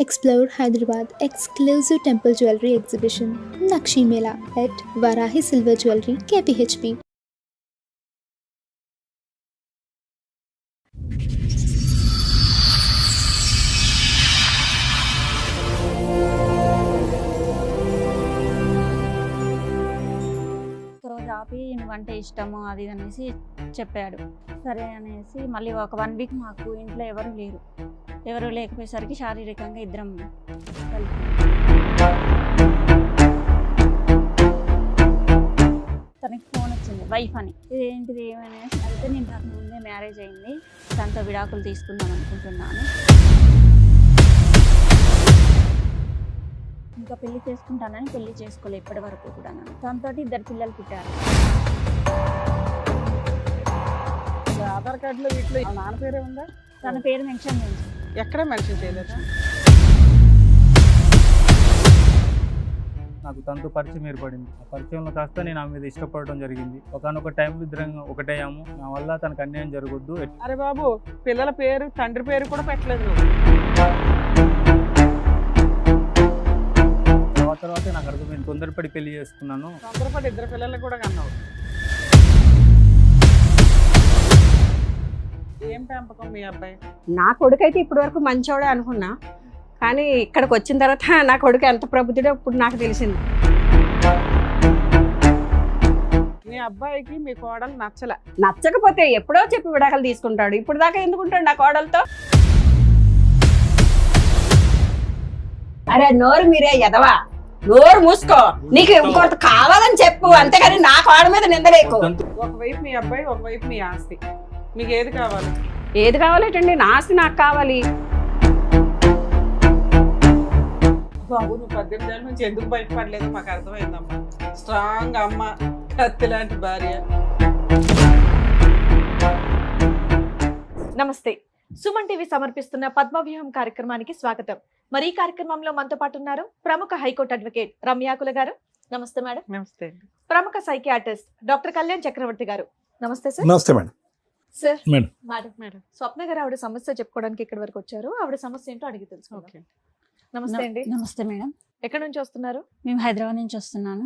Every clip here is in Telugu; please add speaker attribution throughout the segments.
Speaker 1: Explore Hyderabad exclusive temple jewelry exhibition Nakshi Mela at Varahi Silver Jewelry KPHP.
Speaker 2: ఒకరోజు ఆపి నువ్వంటే ఇష్టము అది ఇది అనేసి చెప్పాడు. సరే అనేసి మళ్ళీ ఒక 1 వీక్ మాకు ఇంట్లో ఎవరు లేకపోయేసరికి శారీరకంగా ఇద్దరం కలిసి తనకి ఫోన్ వచ్చింది, వైఫ్ అని. ఇదేంటిది ఏమనేసి అయితే నేను నాకు ముందే మ్యారేజ్ అయింది, తనతో విడాకులు తీసుకుందాం అనుకుంటున్నాను, ఇంకా పెళ్లి చేసుకుంటానని పెళ్లి చేసుకోలే ఇప్పటి వరకు కూడా. తనతో 2 పిల్లలు పుట్టారు.
Speaker 3: ఆధార్ కార్డులో వీటిలో నాన్న పేరే ఉందా?
Speaker 2: తన పేరు మెన్షన్ చేయండి.
Speaker 3: ఎక్కడ మెన్షన్ చేయలేదా?
Speaker 4: నాకు తనతో పరిచయం ఏర్పడింది. ఆ పరిచయంలో కాస్త నేను ఆమె మీద ఇష్టపడడం జరిగింది. ఒకనొక టైంలో ఇద్దరం ఒకటయ్యాము. నా వల్ల తనకు అన్యాయం జరగొద్దు.
Speaker 3: అరే బాబు, పిల్లల పేరు తండ్రి పేరు కూడా పెట్టలేదు నువ్వు.
Speaker 4: తర్వాత నాకు అర్థమైంది, తొందరపడి పెళ్లి చేసుకున్నాను.
Speaker 3: తొందరపడి 2 పిల్లలకు కూడా కన్నావు. ఏం పెంపకం మీ అబ్బాయి?
Speaker 5: నా కొడుకు అయితే ఇప్పటి వరకు మంచోడే అనుకున్నా, కానీ ఇక్కడికి వచ్చిన తర్వాత నా కొడుకు ఎంత ప్రబుద్ధుడో ఇప్పుడు నాకు తెలిసింది.
Speaker 3: మీ అబ్బాయికి మీ కోడలు నచ్చలే.
Speaker 5: నచ్చకపోతే ఎప్పుడో చెప్పి విడాకులు తీసుకుంటాడు. ఇప్పుడు దాకా ఎందుకుంటాడు నా కోడలతో? అరే నోరు మీరే ఎదవా, నోరు మూసుకో. నీకు ఇంకొకటి కావాలని చెప్పు, అంతేగాని నా కోడ మీద నిందలేకు.
Speaker 3: ఒకవైపు మీ అబ్బాయి, ఒకవైపు మీ ఆస్తి. మీకు ఏది కావాలి?
Speaker 5: ఏది కావాలేటండి? నా ఆస్తి నాకు కావాలి.
Speaker 3: బాబు, నువ్వు 18 ఏళ్ళ నుంచి ఎందుకు బయటపడలేదు మాకు అర్థమైందమ్మా. స్ట్రాంగ్ అమ్మ, కత్తి లాంటి భార్య.
Speaker 6: నమస్తే. సుమన్ టీవీ సమర్పిస్తున్న పద్మవ్యూహం కార్యక్రమానికి స్వాగతం. మరి ఈ కార్యక్రమంలో మనతో పాటు ఉన్నారు ప్రముఖ హైకోర్టు అడ్వకేట్ రమ్యాకుల గారు. నమస్తే మేడం.
Speaker 3: నమస్తే.
Speaker 6: ప్రముఖ సైకియాట్రిస్ట్ డాక్టర్ కళ్యాణ్ చక్రవర్తి గారు. నమస్తే సార్.
Speaker 7: నమస్తే మేడం.
Speaker 6: Sir
Speaker 7: madam.
Speaker 6: మేడం స్వప్న గారు ఆవిడ సమస్య చెప్పుకోవడానికి ఇక్కడి వరకు వచ్చారు. ఆవిడ సమస్య ఏంటో అడిగి తెలుసుకుందాం. నమస్తే అండి.
Speaker 2: నమస్తే మేడం.
Speaker 6: ఎక్కడి నుంచి వస్తున్నారు?
Speaker 2: మేము హైదరాబాద్ నుంచి వస్తున్నాను.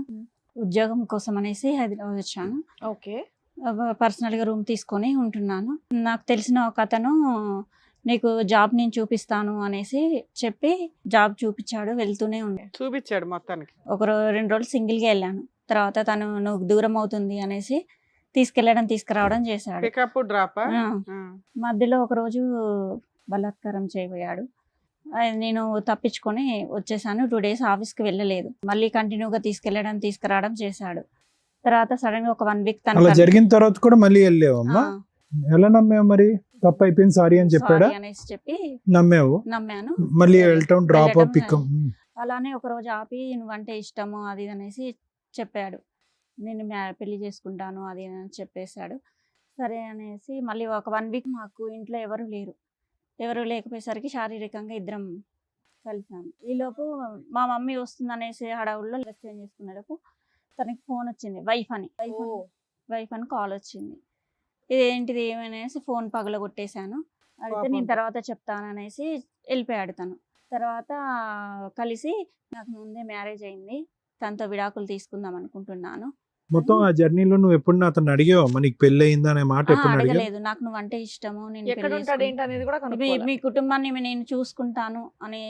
Speaker 2: ఉద్యోగం కోసం అనేసి హైదరాబాద్ వచ్చాను.
Speaker 6: ఓకే.
Speaker 2: పర్సనల్గా రూమ్ తీసుకొని ఉంటున్నాను. నాకు తెలిసిన ఒక అతను నీకు జాబ్ నేను చూపిస్తాను అనేసి చెప్పి జాబ్ చూపించాడు. వెళ్తూనే ఉండే
Speaker 3: చూపించాడు మొత్తానికి.
Speaker 2: 2 రోజులు సింగిల్గా వెళ్ళాను. తర్వాత తను నువ్వు దూరం అవుతుంది అనేసి తీసుకురావడం చేశాడు.
Speaker 3: Pickup drop.
Speaker 2: మధ్యలో ఒకరోజు బలాత్కారం చేయబోయాడు. నేను తప్పించుకొని వచ్చేసాను. 2 డేస్ ఆఫీస్కి వెళ్ళలేదు. మళ్ళీ కంటిన్యూగా తీసుకురావడం చేశాడు. తర్వాత సడన్ గా ఒక 1 వీక్
Speaker 7: అలా జరిగిన తర్వాత కూడా మళ్ళీ వెళ్ళావమ్మా? ఎలా నమ్మావు మరి? తప్పు అయిపోయింది సారీ అని చెప్పాడా?
Speaker 2: అనేసి చెప్పి నమ్మాను.
Speaker 7: మళ్ళీ వెళ్ళటం డ్రాప్ పిక్.
Speaker 2: అలానే ఒక రోజు ఆపి నువ్వంటే ఇష్టము అది ఇది అనేసి చెప్పాడు. నేను పెళ్లి చేసుకుంటాను అది అని చెప్పేశాడు. సరే అనేసి మళ్ళీ ఒక 1 వీక్ మాకు ఇంట్లో ఎవరు లేకపోయేసరికి శారీరకంగా ఇద్దరం కలిసాము. ఈలోపు మా మమ్మీ వస్తుంది అనేసి హడావుల్లో డ్రెస్ చేంజ్ చేసుకునేలోపు తనకి ఫోన్ వచ్చింది, వైఫ్ అని కాల్ వచ్చింది. ఇదేంటిది ఏమనేసి ఫోన్ పగలగొట్టేశాను. అయితే నేను తర్వాత చెప్తాననేసి వెళ్ళిపోయాడు తను. తర్వాత కలిసి నాకు ముందే మ్యారేజ్ అయింది, తనతో విడాకులు తీసుకుందాం అనుకుంటున్నాను.
Speaker 7: మొత్తం ఆ జర్నీలో నువ్వు ఎప్పుడు అతను అడిగావా నీకు పెళ్లి అయిందా అనే మాట?
Speaker 2: అడగలేదు. నాకు నువ్వంటే ఇష్టము, నేను మీ కుటుంబాన్ని నేను చూసుకుంటాను అని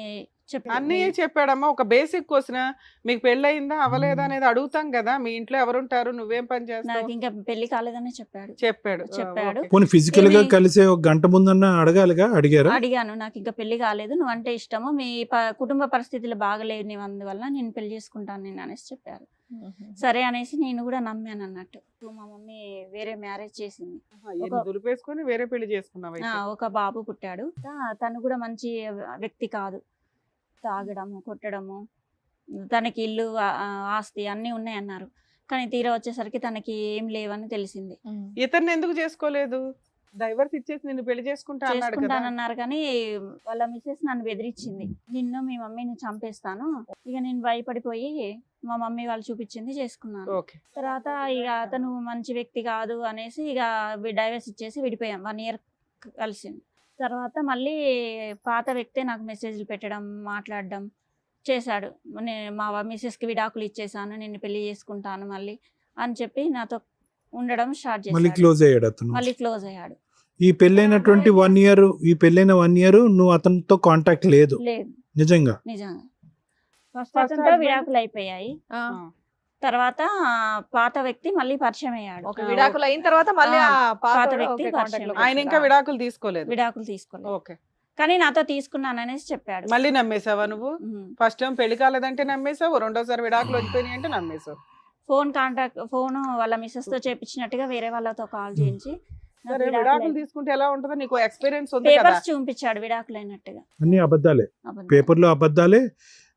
Speaker 3: అన్నీ చెప్పాడమ్మా. ఒక బేసిక్ క్వశ్చన్, మీకు పెళ్లి అయిందా అవ్వలేదా అనేది అడుగుతాం కదా. మీ ఇంట్లో ఎవరుంటారు, నువ్వేం పని చేస్తావు?
Speaker 2: నాకు ఇంకా పెళ్లి కాలేదని చెప్పాడు.
Speaker 7: పోనీ ఫిజికల్ గా కలిసే 1 గంట ముందన్నా అడగాలిగా?
Speaker 2: అడిగాను. నాకు ఇంకా పెళ్లి కాలేదు, నువ్వంటే ఇష్టము, మీ కుటుంబ పరిస్థితులు బాగలేదు, అందువల్ల నేను పెళ్లి చేసుకుంటాను నేను అనేసి చెప్పారు. సరే అనేసి నేను కూడా నమ్మాను అన్నట్టు. మా మమ్మీ వేరే మ్యారేజ్ చేసింది.
Speaker 3: దులిపేసుకొని వేరే పెళ్లి చేసుకున్నావు.
Speaker 2: ఒక బాబు పుట్టాడు. తను కూడా మంచి వ్యక్తి కాదు. తాగడము, కొట్టడము, తనకి ఇల్లు ఆస్తి అన్నీ ఉన్నాయన్నారు. కానీ తీరా వచ్చేసరికి తనకి ఏం లేవని తెలిసింది.
Speaker 3: ఇతన్ని ఎందుకు చేసుకోలేదు? డైవర్స్ ఇచ్చేసి నిన్ను పెళ్లి చేసుకుంటానన్నారు.
Speaker 2: కానీ వాళ్ళ మిస్సెస్ నన్ను బెదిరించింది, నిన్ను మీ మమ్మీని చంపేస్తాను. ఇక నేను భయపడిపోయి మా మమ్మీ వాళ్ళు చూపించింది చేసుకున్నాను. తర్వాత ఇక అతను మంచి వ్యక్తి కాదు అనేసి ఇక డైవర్స్ ఇచ్చేసి విడిపోయాం. 1 ఇయర్ కలిసింది. తర్వాత మళ్ళీ పాత వ్యక్తే నాకు మెసేజ్లు పెట్టడం, మాట్లాడడం చేశాడు. నేను మా మిస్సెస్కి విడాకులు ఇచ్చేసాను, నిన్ను పెళ్లి చేసుకుంటాను మళ్ళీ అని చెప్పి నాతో ఉండడం స్టార్ట్
Speaker 7: మళ్ళీ
Speaker 2: చేశాడు.
Speaker 7: క్లోజ్ అయ్యాడు అతను.
Speaker 2: మళ్ళీ క్లోజ్ అయ్యాడు.
Speaker 7: ఈ పెళ్ళైనటువంటి 1 year, ఈ పెళ్ళైన 1 year నువ్వు అతనితో కాంటాక్ట్ లేదు
Speaker 2: లేదు
Speaker 7: నిజంగా?
Speaker 2: నిజంగా. ఫస్ట్
Speaker 3: First
Speaker 2: అతనితో
Speaker 3: husband?
Speaker 2: విడాకులు అయిపోయాయి.
Speaker 6: ఆ,
Speaker 2: తర్వాత పాత వ్యక్తి మళ్ళీ పరిచయం అయ్యాడు.
Speaker 6: ఓకే, విడాకులు అయిన తర్వాత మళ్ళీ ఆ
Speaker 2: పాత
Speaker 6: పాత
Speaker 2: వ్యక్తి
Speaker 6: వ్యక్తి
Speaker 2: పరిచయం.
Speaker 3: ఆయన ఇంకా విడాకులు తీసుకోలేదు.
Speaker 2: విడాకులు తీసుకోలేదు,
Speaker 3: ఓకే.
Speaker 2: కానీ నాతో తీసుకున్నాను అనేసి చెప్పాడు.
Speaker 3: మళ్ళీ నమ్మేసావా నువ్వు?
Speaker 2: ఉమ్.
Speaker 3: ఫస్ట్ టైం పెళ్లి కాలేదంటే నమ్మేసావు, రెండోసారి విడాకులు వచ్చిపోయినాయి అంటే నమ్మేసావు.
Speaker 2: ఫోన్ వాళ్ళ మిస్సెస్ తో చేపించినట్టుగా వేరే వాళ్ళతో కాల్ చేయించి నాకు
Speaker 3: సరే,
Speaker 2: విడాకులు
Speaker 3: విడాకులు
Speaker 2: అయి-
Speaker 3: తీసుకుంటే ఎలా ఉంటుందో నీకు ఎక్స్పీరియన్స్ ఉంది కదా.
Speaker 2: పేపర్స్ చూపించాడు విడాకులు అయినట్టుగా.
Speaker 7: అన్ని అబద్ధాలే,
Speaker 2: అబద్ధం.
Speaker 7: పేపర్లో అబద్ధాలే.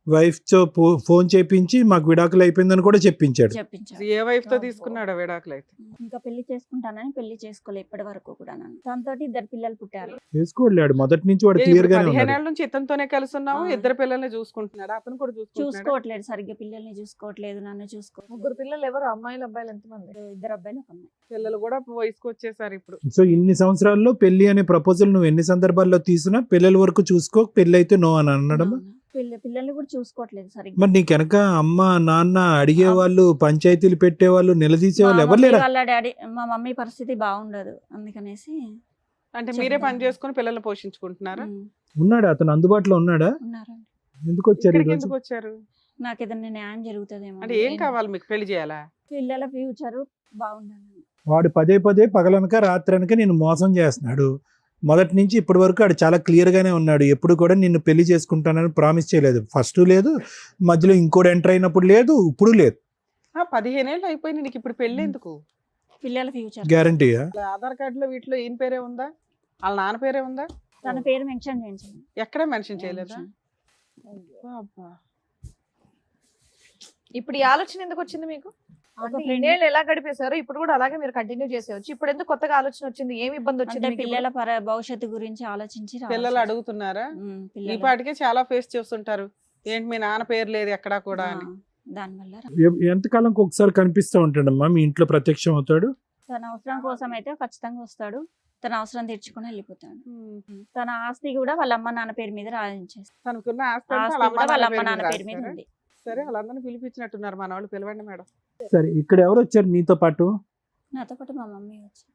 Speaker 7: వైఫ్ తో ఫోన్ చేపించి మాకు విడాకులు అయిపోయిందని కూడా చెప్పించాడు.
Speaker 2: చెప్పించాడు.
Speaker 3: ఏ వైఫ్ తో తీసుకున్నాడు విడాకులు అయితే?
Speaker 2: ఇంకా పెళ్లి చేసుకుంటానని పెళ్లి చేసుకోలే ఇప్పటి వరకు కూడా. దాంతో 2 పిల్లలు పుట్టారు.
Speaker 7: చేసుకోలేడు మొదటి నుంచి, వాడు
Speaker 3: ఏ,
Speaker 7: క్లియర్
Speaker 3: ఇప్పుడు
Speaker 7: గానే
Speaker 3: 15
Speaker 7: ఉన్నాడు.
Speaker 3: ఏళ్ళ నుంచి ఇతనితోనే కలిసి ఉన్నావు,
Speaker 2: ఆ.
Speaker 3: 2 పిల్లల్ని చూసుకుంటున్నాడు, అతను కూడా చూసుకుంటున్నాడు.
Speaker 2: చూసుకోవట్లేదు సరిగ్గా, పిల్లల్ని చూసుకోవట్లేదు, నన్ను చూసుకోవట్లేదు.
Speaker 6: 3 పిల్లలు ఎవరు? అమ్మాయిలు అబ్బాయిలు ఎంతమంది?
Speaker 2: 2 అబ్బాయిలు 1 అమ్మాయి.
Speaker 3: పిల్లలు కూడా వయసుకు వచ్చేసారు ఇప్పుడు.
Speaker 7: సో ఇన్ని సంవత్సరాల్లో పెళ్లి అనే ప్రపోజల్ నువ్వు ఎన్ని సందర్భాల్లో తీసినా పిల్లల వరకు చూసుకో, పెళ్లి అయితే నో అని అనడం.
Speaker 2: అవును. పిల్లల్ని కూడా చూసుకోవట్లేదు సరిగ్గా.
Speaker 7: మరి నీకు వెనక అమ్మ నాన్న అడిగేవాళ్ళు, పంచాయతీలు పెట్టేవాళ్ళు, నిలదీసేవాళ్ళు ఎవరు లేరా?
Speaker 2: వాళ్ళ డాడీ, మా మమ్మీ పరిస్థితి బాగుండదు, అందుకనేసి
Speaker 3: అంటే మీరే పని చేసుకుని పిల్లల్ని పోషించుకుంటున్నారా?
Speaker 7: ఉన్నాడా అతను? అందుబాటులో ఉన్నాడా?
Speaker 2: ఉన్నారండి.
Speaker 7: ఎందుకు వచ్చారు
Speaker 3: ఇక్కడికి
Speaker 7: ఈరోజు?
Speaker 3: ఎందుకు వచ్చారు?
Speaker 2: నాకు ఏదైనా న్యాయం జరుగుతుందేమో.
Speaker 3: అంటే ఏం కావాలి మీకు? పెళ్లి చేయాలా?
Speaker 2: పిల్లల ఫ్యూచర్ బాగుండాలి.
Speaker 7: వాడు పదే పదే పగలనక రాత్రనక నిన్ను మోసం చేస్తున్నాడు. మొదటి నుంచి ఇప్పటి వరకు వాడు చాలా క్లియర్ గానే ఉన్నాడు. ఎప్పుడు కూడా నిన్ను పెళ్లి చేసుకుంటానని ప్రామిస్ చేయలేదు. ఫస్ట్ లేదు, మధ్యలో ఇంకోటి ఎంటర్ అయినప్పుడు లేదు, ఇప్పుడు లేదు.
Speaker 3: 15 ఏళ్ళు అయిపోయింది, నీకు ఇప్పుడు పెళ్లి ఎందుకు?
Speaker 2: పిల్లల ఫ్యూచర్.
Speaker 7: గ్యారంటీయా?
Speaker 3: అసలు ఆధార్ కార్డులో వీటిలో ఈయన పేరే ఉందా, వాళ్ళ నాన్న పేరే ఉందా?
Speaker 2: తన పేరు మెన్షన్ చేయించండి.
Speaker 3: ఎక్కడ మెన్షన్ చేయలేదా? అబ్బా.
Speaker 6: ఇప్పుడు ఈ ఆలోచన ఎందుకు వచ్చింది మీకు?
Speaker 2: ఒక
Speaker 6: అంటే
Speaker 2: friend-
Speaker 6: ఇన్నేళ్ళు ఎలా గడిపేశారు, ఇప్పుడు కూడా అలాగే మీరు కంటిన్యూ చేసేవచ్చు. ఇప్పుడు ఎందుకు కొత్తగా ఆలోచన వచ్చింది? ఏమి ఇబ్బంది వచ్చింది
Speaker 2: అంటే
Speaker 6: మీకు
Speaker 2: పిల్లల భవిష్యత్తు గురించి ఆలోచించి
Speaker 3: పిల్లలు అడుగుతున్నారా? ఈ
Speaker 2: పిల్లలు
Speaker 3: పాటికే చాలా ఫేస్ చేస్తుంటారు, ఏంటి మీ నాన్న పేరు లేదు ఎక్కడా కూడా అని.
Speaker 2: దానివల్ల
Speaker 7: ఎంతకాలంకి ఒకసారి కనిపిస్తూ ఉంటాడమ్మా మీ ఇంట్లో ప్రత్యక్షం అవుతాడు?
Speaker 2: తన అవసరం కోసం అయితే ఖచ్చితంగా వస్తాడు, తన అవసరం తీర్చుకుని వెళ్ళిపోతాడు. తన ఆస్తి కూడా వాళ్ళ అమ్మ నాన్న పేరు మీద రాయించేస్తాడు.
Speaker 3: తనకున్న ఆస్తి అంతా
Speaker 2: ఆస్తి
Speaker 3: వాళ్ళ
Speaker 2: కూడా వాళ్ళ
Speaker 3: అమ్మ
Speaker 2: అమ్మ
Speaker 3: నాన్న
Speaker 2: నాన్న
Speaker 3: పేరు
Speaker 2: పేరు
Speaker 3: మీద
Speaker 2: మీద
Speaker 3: రాస్తారా?
Speaker 2: ఉంది.
Speaker 3: సరే, వాళ్ళందరినీ పిలిపించినట్టున్నారు, మన వాళ్ళు పిలవండి మేడం.
Speaker 7: సరే, ఇక్కడ ఎవరు వచ్చారు నీతో పాటు?
Speaker 2: నాతో పాటు మా మమ్మీ వచ్చి.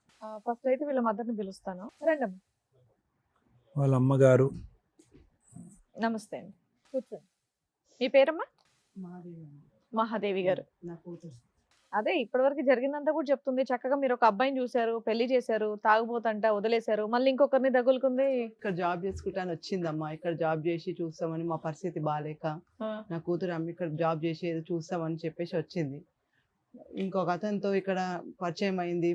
Speaker 6: ఫస్ట్ అయితే వీళ్ళ మదర్ని పిలుస్తాను. రండమ్మా.
Speaker 7: వాళ్ళ అమ్మగారు.
Speaker 6: నమస్తే అండి, కూర్చోండి. మీ పేరమ్మా? మహాదేవి గారు. అదే ఇప్పటివరకు జరిగిందంతా కూడా చెప్తుంది. చక్కగా మీరు ఒక అబ్బాయిని చూశారు, పెళ్లి చేశారు, తాగుబోతంట వదిలేశారు, మళ్ళీ ఇంకొకరిని తగులుకుంది.
Speaker 8: ఇక్కడ జాబ్ చేసుకుంటాను వచ్చిందమ్మా. ఇక్కడ జాబ్ చేసి చూస్తామని, మా పరిస్థితి బాగాలేక నా కూతురు అమ్మ ఇక్కడ జాబ్ చేసి ఏదో చూస్తామని చెప్పేసి వచ్చింది. ఇంకొక అతనితో ఇక్కడ పరిచయం అయింది,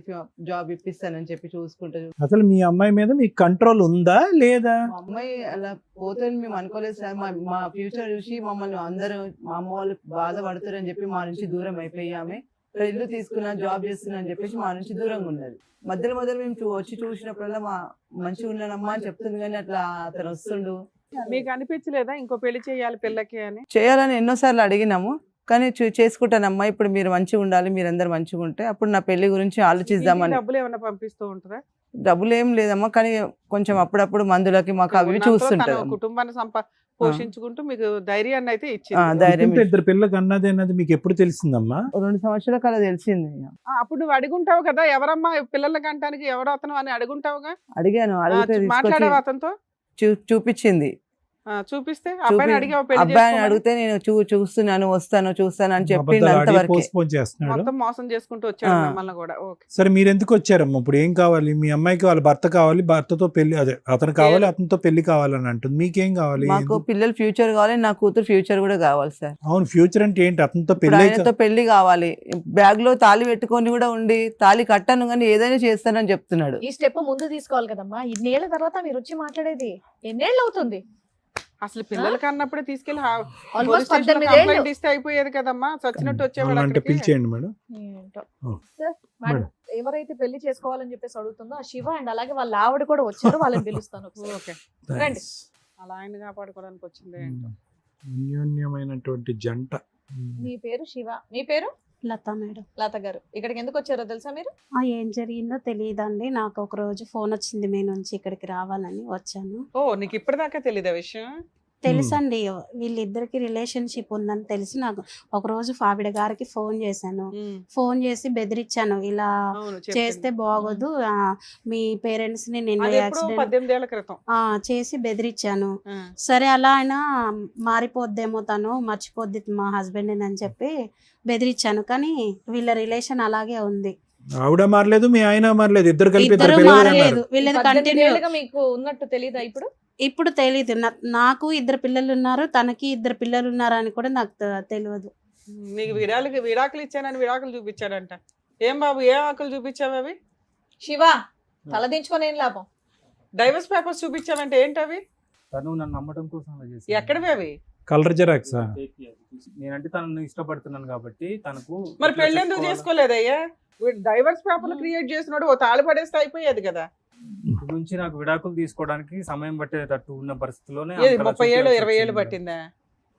Speaker 8: జాబ్ ఇప్పిస్తానని చెప్పి చూసుకుంటా.
Speaker 7: అసలు మీ అమ్మాయి మీద మీకు కంట్రోల్ ఉందా లేదా?
Speaker 8: మా అమ్మాయి అలా పోతే మేము అనుకోలేదు సార్. మా ఫ్యూచర్ చూసి మమ్మల్ని అందరూ, మా అమ్మ వాళ్ళు బాధపడతారని చెప్పి మా నుంచి దూరం అయిపోయి, ఆమె ఇక్కడ ఇల్లు తీసుకున్నా జాబ్ చేస్తున్నా అని చెప్పేసి మా నుంచి దూరంగా ఉన్నది. మధ్యలో మేము వచ్చి చూసినప్పుడల్లా మా మంచిగా ఉన్నానమ్మా అని చెప్తుంది, కానీ అట్లా అతను వస్తుండు.
Speaker 3: మీకు అనిపించలేదా ఇంకో పెళ్లి చేయాలి పిల్లకి అని?
Speaker 8: చేయాలని ఎన్నోసార్లు అడిగినాము, కానీ చేసుకుంటానమ్మా, ఇప్పుడు మీరు మంచిగా ఉండాలి, మీరందరూ మంచిగా ఉంటే అప్పుడు నా పెళ్లి గురించి ఆలోచిద్దామని.
Speaker 3: డబ్బులు ఏమైనా పంపిస్తూ ఉంటారా?
Speaker 8: డబ్బులు ఏం లేదమ్మా, కానీ కొంచెం అప్పుడప్పుడు మందులకి మాకు అవి
Speaker 3: ఉన్నంతలో
Speaker 8: చూస్తుంటారు.
Speaker 3: తన కుటుంబాన్ని పోషించుకుంటూ మీకు ధైర్యాన్ని అయితే ఇచ్చింది.
Speaker 8: ధైర్యం
Speaker 7: ఇంత 2 పిల్లలకు అన్నది మీకు ఎప్పుడు తెలిసిందమ్మా?
Speaker 8: 2 సంవత్సరాల కాలం తెలిసింది.
Speaker 3: అప్పుడు నువ్వు అడుగుంటావు కదా, ఎవరమ్మా పిల్లలకి అంటానికి ఎవరు అతను అని అడుగుంటావుగా.
Speaker 8: అడిగాను, అడిగితే
Speaker 3: మాట్లాడావు అతనితో?
Speaker 8: చూపించింది.
Speaker 3: చూపిస్తే అబ్బాయిని అడిగావు పెళ్లి
Speaker 8: అబ్బాయిని
Speaker 3: చేసుకోమని?
Speaker 8: అడిగితే నేను చూస్తున్నాను, చూస్తాను అని చెప్పిండు.
Speaker 7: అబద్ధాలు ఆడి
Speaker 8: అంతవరకు
Speaker 7: పోస్ట్పోన్ చేస్తున్నాడు.
Speaker 3: మొత్తం మోసం చేసుకుంటూ వచ్చాడు మిమ్మల్ని కూడా. ఓకే.
Speaker 7: సరే, మీరు ఎందుకు వచ్చారమ్మా? ఇప్పుడు ఏం కావాలి? మీ అమ్మాయికి వాళ్ళ భర్త కావాలి, భర్తతో పెళ్లి, అదే అతను కావాలి, అతనితో పెళ్లి కావాలని అంటుంది. మీకేం కావాలి?
Speaker 8: మాకు పిల్లల ఫ్యూచర్ కావాలి, నా కూతురు ఫ్యూచర్ కూడా కావాలి సార్.
Speaker 7: అవును, ఫ్యూచర్ అంటే ఏంటి? అతనితో
Speaker 8: ఇప్పుడు
Speaker 7: పెళ్లి
Speaker 8: ఆయనతో పెళ్లి కావాలి, బ్యాగ్ లో తాళి పెట్టుకొని కూడా ఉండి, తాళి కట్టాను కానీ ఏదైనా చేస్తానని చెప్తున్నాడు.
Speaker 6: ఈ స్టెప్ ముందు తీసుకోవాలి కదమ్మా. ఇన్నేళ్ల తర్వాత మీరు వచ్చి మాట్లాడేది ఎన్నేళ్ళు అవుతుంది?
Speaker 3: అసలు పిల్లలకి అన్నప్పుడే తీసుకెళ్లి
Speaker 6: ఆల్మోస్ట్ 18 ఏళ్ళు.
Speaker 3: కంప్లైంట్ ఇస్తే అయిపోయేది కదమ్మా, చచ్చినట్టు వచ్చేవాళ్ళు
Speaker 7: అంటే
Speaker 3: అక్కడికి.
Speaker 7: పిలిచేయండి మేడం.
Speaker 6: ఏంటో.
Speaker 7: ఓ.
Speaker 6: సార్, మేడం, ఎవరైతే పెళ్లి చేసుకోవాలని చెప్పేసి అడుగుతుందో ఆ శివ అండ్ అలాగే వాళ్ళ ఆవిడ కూడా వచ్చారు, వాళ్ళని పిలుస్తాను ఒకసారి.
Speaker 3: ఓకే.
Speaker 6: రండి.
Speaker 3: అలా ఆయన కాపాడుకోవడానికి వచ్చింది ఏంటో.
Speaker 7: అన్యోన్యమైనటువంటి జంట.
Speaker 6: మీ పేరు శివ, మీ పేరు?
Speaker 9: లత మేడం.
Speaker 6: లత గారు ఇక్కడికి ఎందుకు వచ్చారో తెలుసా మీరు?
Speaker 9: ఏం జరిగిందో తెలియదండి. నాకు ఒక రోజు ఫోన్ వచ్చింది మీ నుంచి, ఇక్కడికి రావాలని వచ్చాను.
Speaker 3: ఓ నీకు ఇప్పటిదాకా తెలీదా విషయం?
Speaker 9: తెలుసండి, వీళ్ళిద్దరికి రిలేషన్షిప్ ఉందని తెలిసి నాకు ఒక రోజు ఆవిడ గారికి ఫోన్ చేశాను. ఫోన్ చేసి బెదిరించాను, ఇలా
Speaker 3: అవును, చెప్పింది.
Speaker 9: చేస్తే బాగోదు, మీ పేరెంట్స్ ని నిన్న
Speaker 3: అది ఎప్పుడో
Speaker 9: యాక్సిడెంట్
Speaker 3: 18 ఏళ్ల క్రితం.
Speaker 9: చేసి బెదిరించాను.
Speaker 3: ఆ.
Speaker 9: సరే అలా అయినా మారిపోద్దేమో, తను మర్చిపోద్ది మా హస్బెండ్ అని చెప్పి బెదిరించాను. కానీ వీళ్ళ రిలేషన్ అలాగే ఉంది.
Speaker 7: ఆవిడ మారలేదు, మీ ఆయన మారలేదు, ఇద్దరు కలిపి
Speaker 9: ఇద్దరు
Speaker 7: ఇద్దరు పిల్లలు
Speaker 9: మారలేదు,
Speaker 7: అన్నారు.
Speaker 9: వీళ్ళది
Speaker 6: 18
Speaker 9: కంటిన్యూ.
Speaker 6: ఏళ్ళుగా మీకు ఉన్నట్టు తెలీదా ఇప్పుడు?
Speaker 9: ఇప్పుడు తెలీదు, నాకు ఇద్దరు పిల్లలు ఉన్నారు, తనకి ఇద్దరు పిల్లలు ఉన్నారు అని కూడా నాకు తెలియదు.
Speaker 3: నీకు విడాకులు ఇచ్చానని విడాకులు చూపించాడంట. ఏం బాబు, ఏ ఆకులు చూపించావు అవి?
Speaker 6: శివ తలదించుకొని ఏం లాభం?
Speaker 3: డైవర్స్ పేపర్స్ చూపించావంటే ఏంటి అవి?
Speaker 4: తను నన్ను నమ్మటం కోసం అలా చేసింది.
Speaker 3: ఎక్కడవి అవి?
Speaker 7: Colour xerox.
Speaker 4: నేనంటే తనను ఇష్టపడుతున్నాను కాబట్టి తనకు
Speaker 3: మరి
Speaker 4: ఇట్లా
Speaker 3: పెళ్ళి ఎందుకు
Speaker 4: చెప్పుకోవాలి.
Speaker 3: చేసుకోలేదయ్యా? డైవర్స్ పేపర్లు క్రియేట్ చేసినాడు, ఓ తాళి పడేస్తే అయిపోయేది కదా.
Speaker 4: గురించి నాకు విడాకులు తీసుకోవడానికి సమయం పట్టేటట్టు ఉన్న పరిస్థితిలోనే
Speaker 3: ఏది
Speaker 4: అంతలా
Speaker 3: 30 ఏళ్ళు
Speaker 4: చూపించాల్సి
Speaker 3: 20 ఏళ్ళు
Speaker 4: వచ్చింది
Speaker 3: పట్టిందా?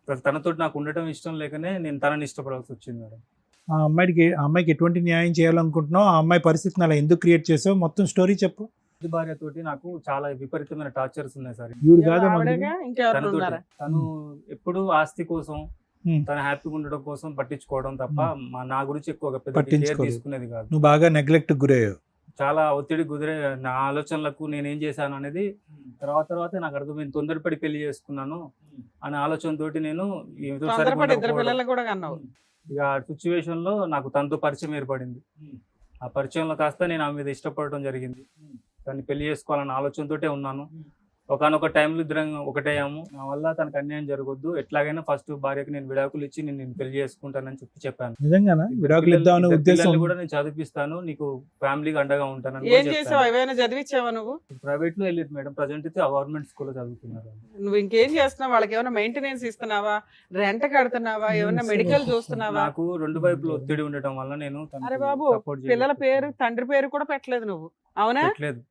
Speaker 4: మేడం. తనతో నాకు ఉండటం ఇష్టం లేకనే నేను తనని ఇష్టపడాల్సి వచ్చింది మేడం.
Speaker 7: ఆ అమ్మాయికి ఎటువంటి న్యాయం చేయాలనుకుంటున్నావు, ఆ అమ్మాయి పరిస్థితిని అలా ఎందుకు క్రియేట్ చేసావు, మొత్తం స్టోరీ చెప్పు.
Speaker 4: ఇది భార్యతోటి నాకు చాలా విపరీతమైన టార్చర్స్ ఉన్నాయి సార్.
Speaker 7: ఈవిడ కాదా
Speaker 3: ఆవిడేగా? ఇంకెవరు
Speaker 4: తనతోటి
Speaker 3: ఉన్నారా?
Speaker 4: తను ఎప్పుడు ఆస్తి కోసం
Speaker 7: Hmm.
Speaker 4: తన హ్యాపీగా ఉండడం కోసం పట్టించుకోవడం తప్ప నా గురించి ఎక్కువగా పెద్ద కేర్
Speaker 7: పట్టించుకోదు.
Speaker 4: తీసుకునేది కాదు.
Speaker 7: నువ్వు బాగా నెగ్లెక్ట్ గురయ్యావు.
Speaker 4: చాలా ఒత్తిడి కుదిరే నా ఆలోచనలకు నేనేం చేశాను అనేది తర్వాత నాకు అర్థమైంది. తొందరపడి పెళ్లి చేసుకున్నాను అనే ఆలోచనతోటి నేను ఏదో
Speaker 3: తొందరపడి ఇద్దరు
Speaker 4: సరిపోకపోవడం.
Speaker 3: పిల్లలు కూడా కన్నావు.
Speaker 4: ఇక ఆ సిచ్యువేషన్ లో నాకు తనతో పరిచయం ఏర్పడింది. ఆ పరిచయంలో కాస్త నేను ఆమె మీద ఇష్టపడటం జరిగింది. తను పెళ్లి చేసుకోవాలన్న ఆలోచనతోటే ఉన్నాను. ఒకనొక టైంలో ఇద్దరం ఒకటేయాము. నా వల్ల తనకు అన్యాయం జరగొద్దు, ఎట్లాగైనా ఫస్ట్ భార్యకి నేను విడాకులు ఇచ్చి నేను పెళ్లి చేసుకుంటానని చెప్పాను.
Speaker 7: నిజంగానా విడాకులు ఇద్దామనే
Speaker 4: ఇద్దరు
Speaker 7: ఉద్దేశం?
Speaker 4: పిల్లల్ని కూడా నేను చదివిస్తాను, నీకు ఫ్యామిలీకి అండగా ఉంటానని
Speaker 3: ఏం చేసావు? ఏమైనా చదివించావా నువ్వు?
Speaker 4: ప్రైవేట్ లో వెళ్ళేది మేడం. ప్రజెంట్ అయితే గవర్నమెంట్ స్కూల్లో చదువుతున్నారు.
Speaker 3: నువ్వు ఇంకేం చేస్తున్నావు? వాళ్ళకి ఏమైనా మెయింటెనెన్స్ ఇస్తున్నావా? రెంట్ కడుతున్నావా? ఏమైనా మెడికల్ చూస్తున్నావా?
Speaker 4: నాకు రెండు వైపులు ఒత్తిడి ఉండటం వల్ల నేను తనకు
Speaker 3: అరే బాబు,
Speaker 4: support
Speaker 3: పిల్లల
Speaker 4: చేయలేకపోతున్నాను.
Speaker 3: పేరు తండ్రి పేరు కూడా పెట్టలేదు నువ్వు, అవునా?
Speaker 4: పెట్టలేదు.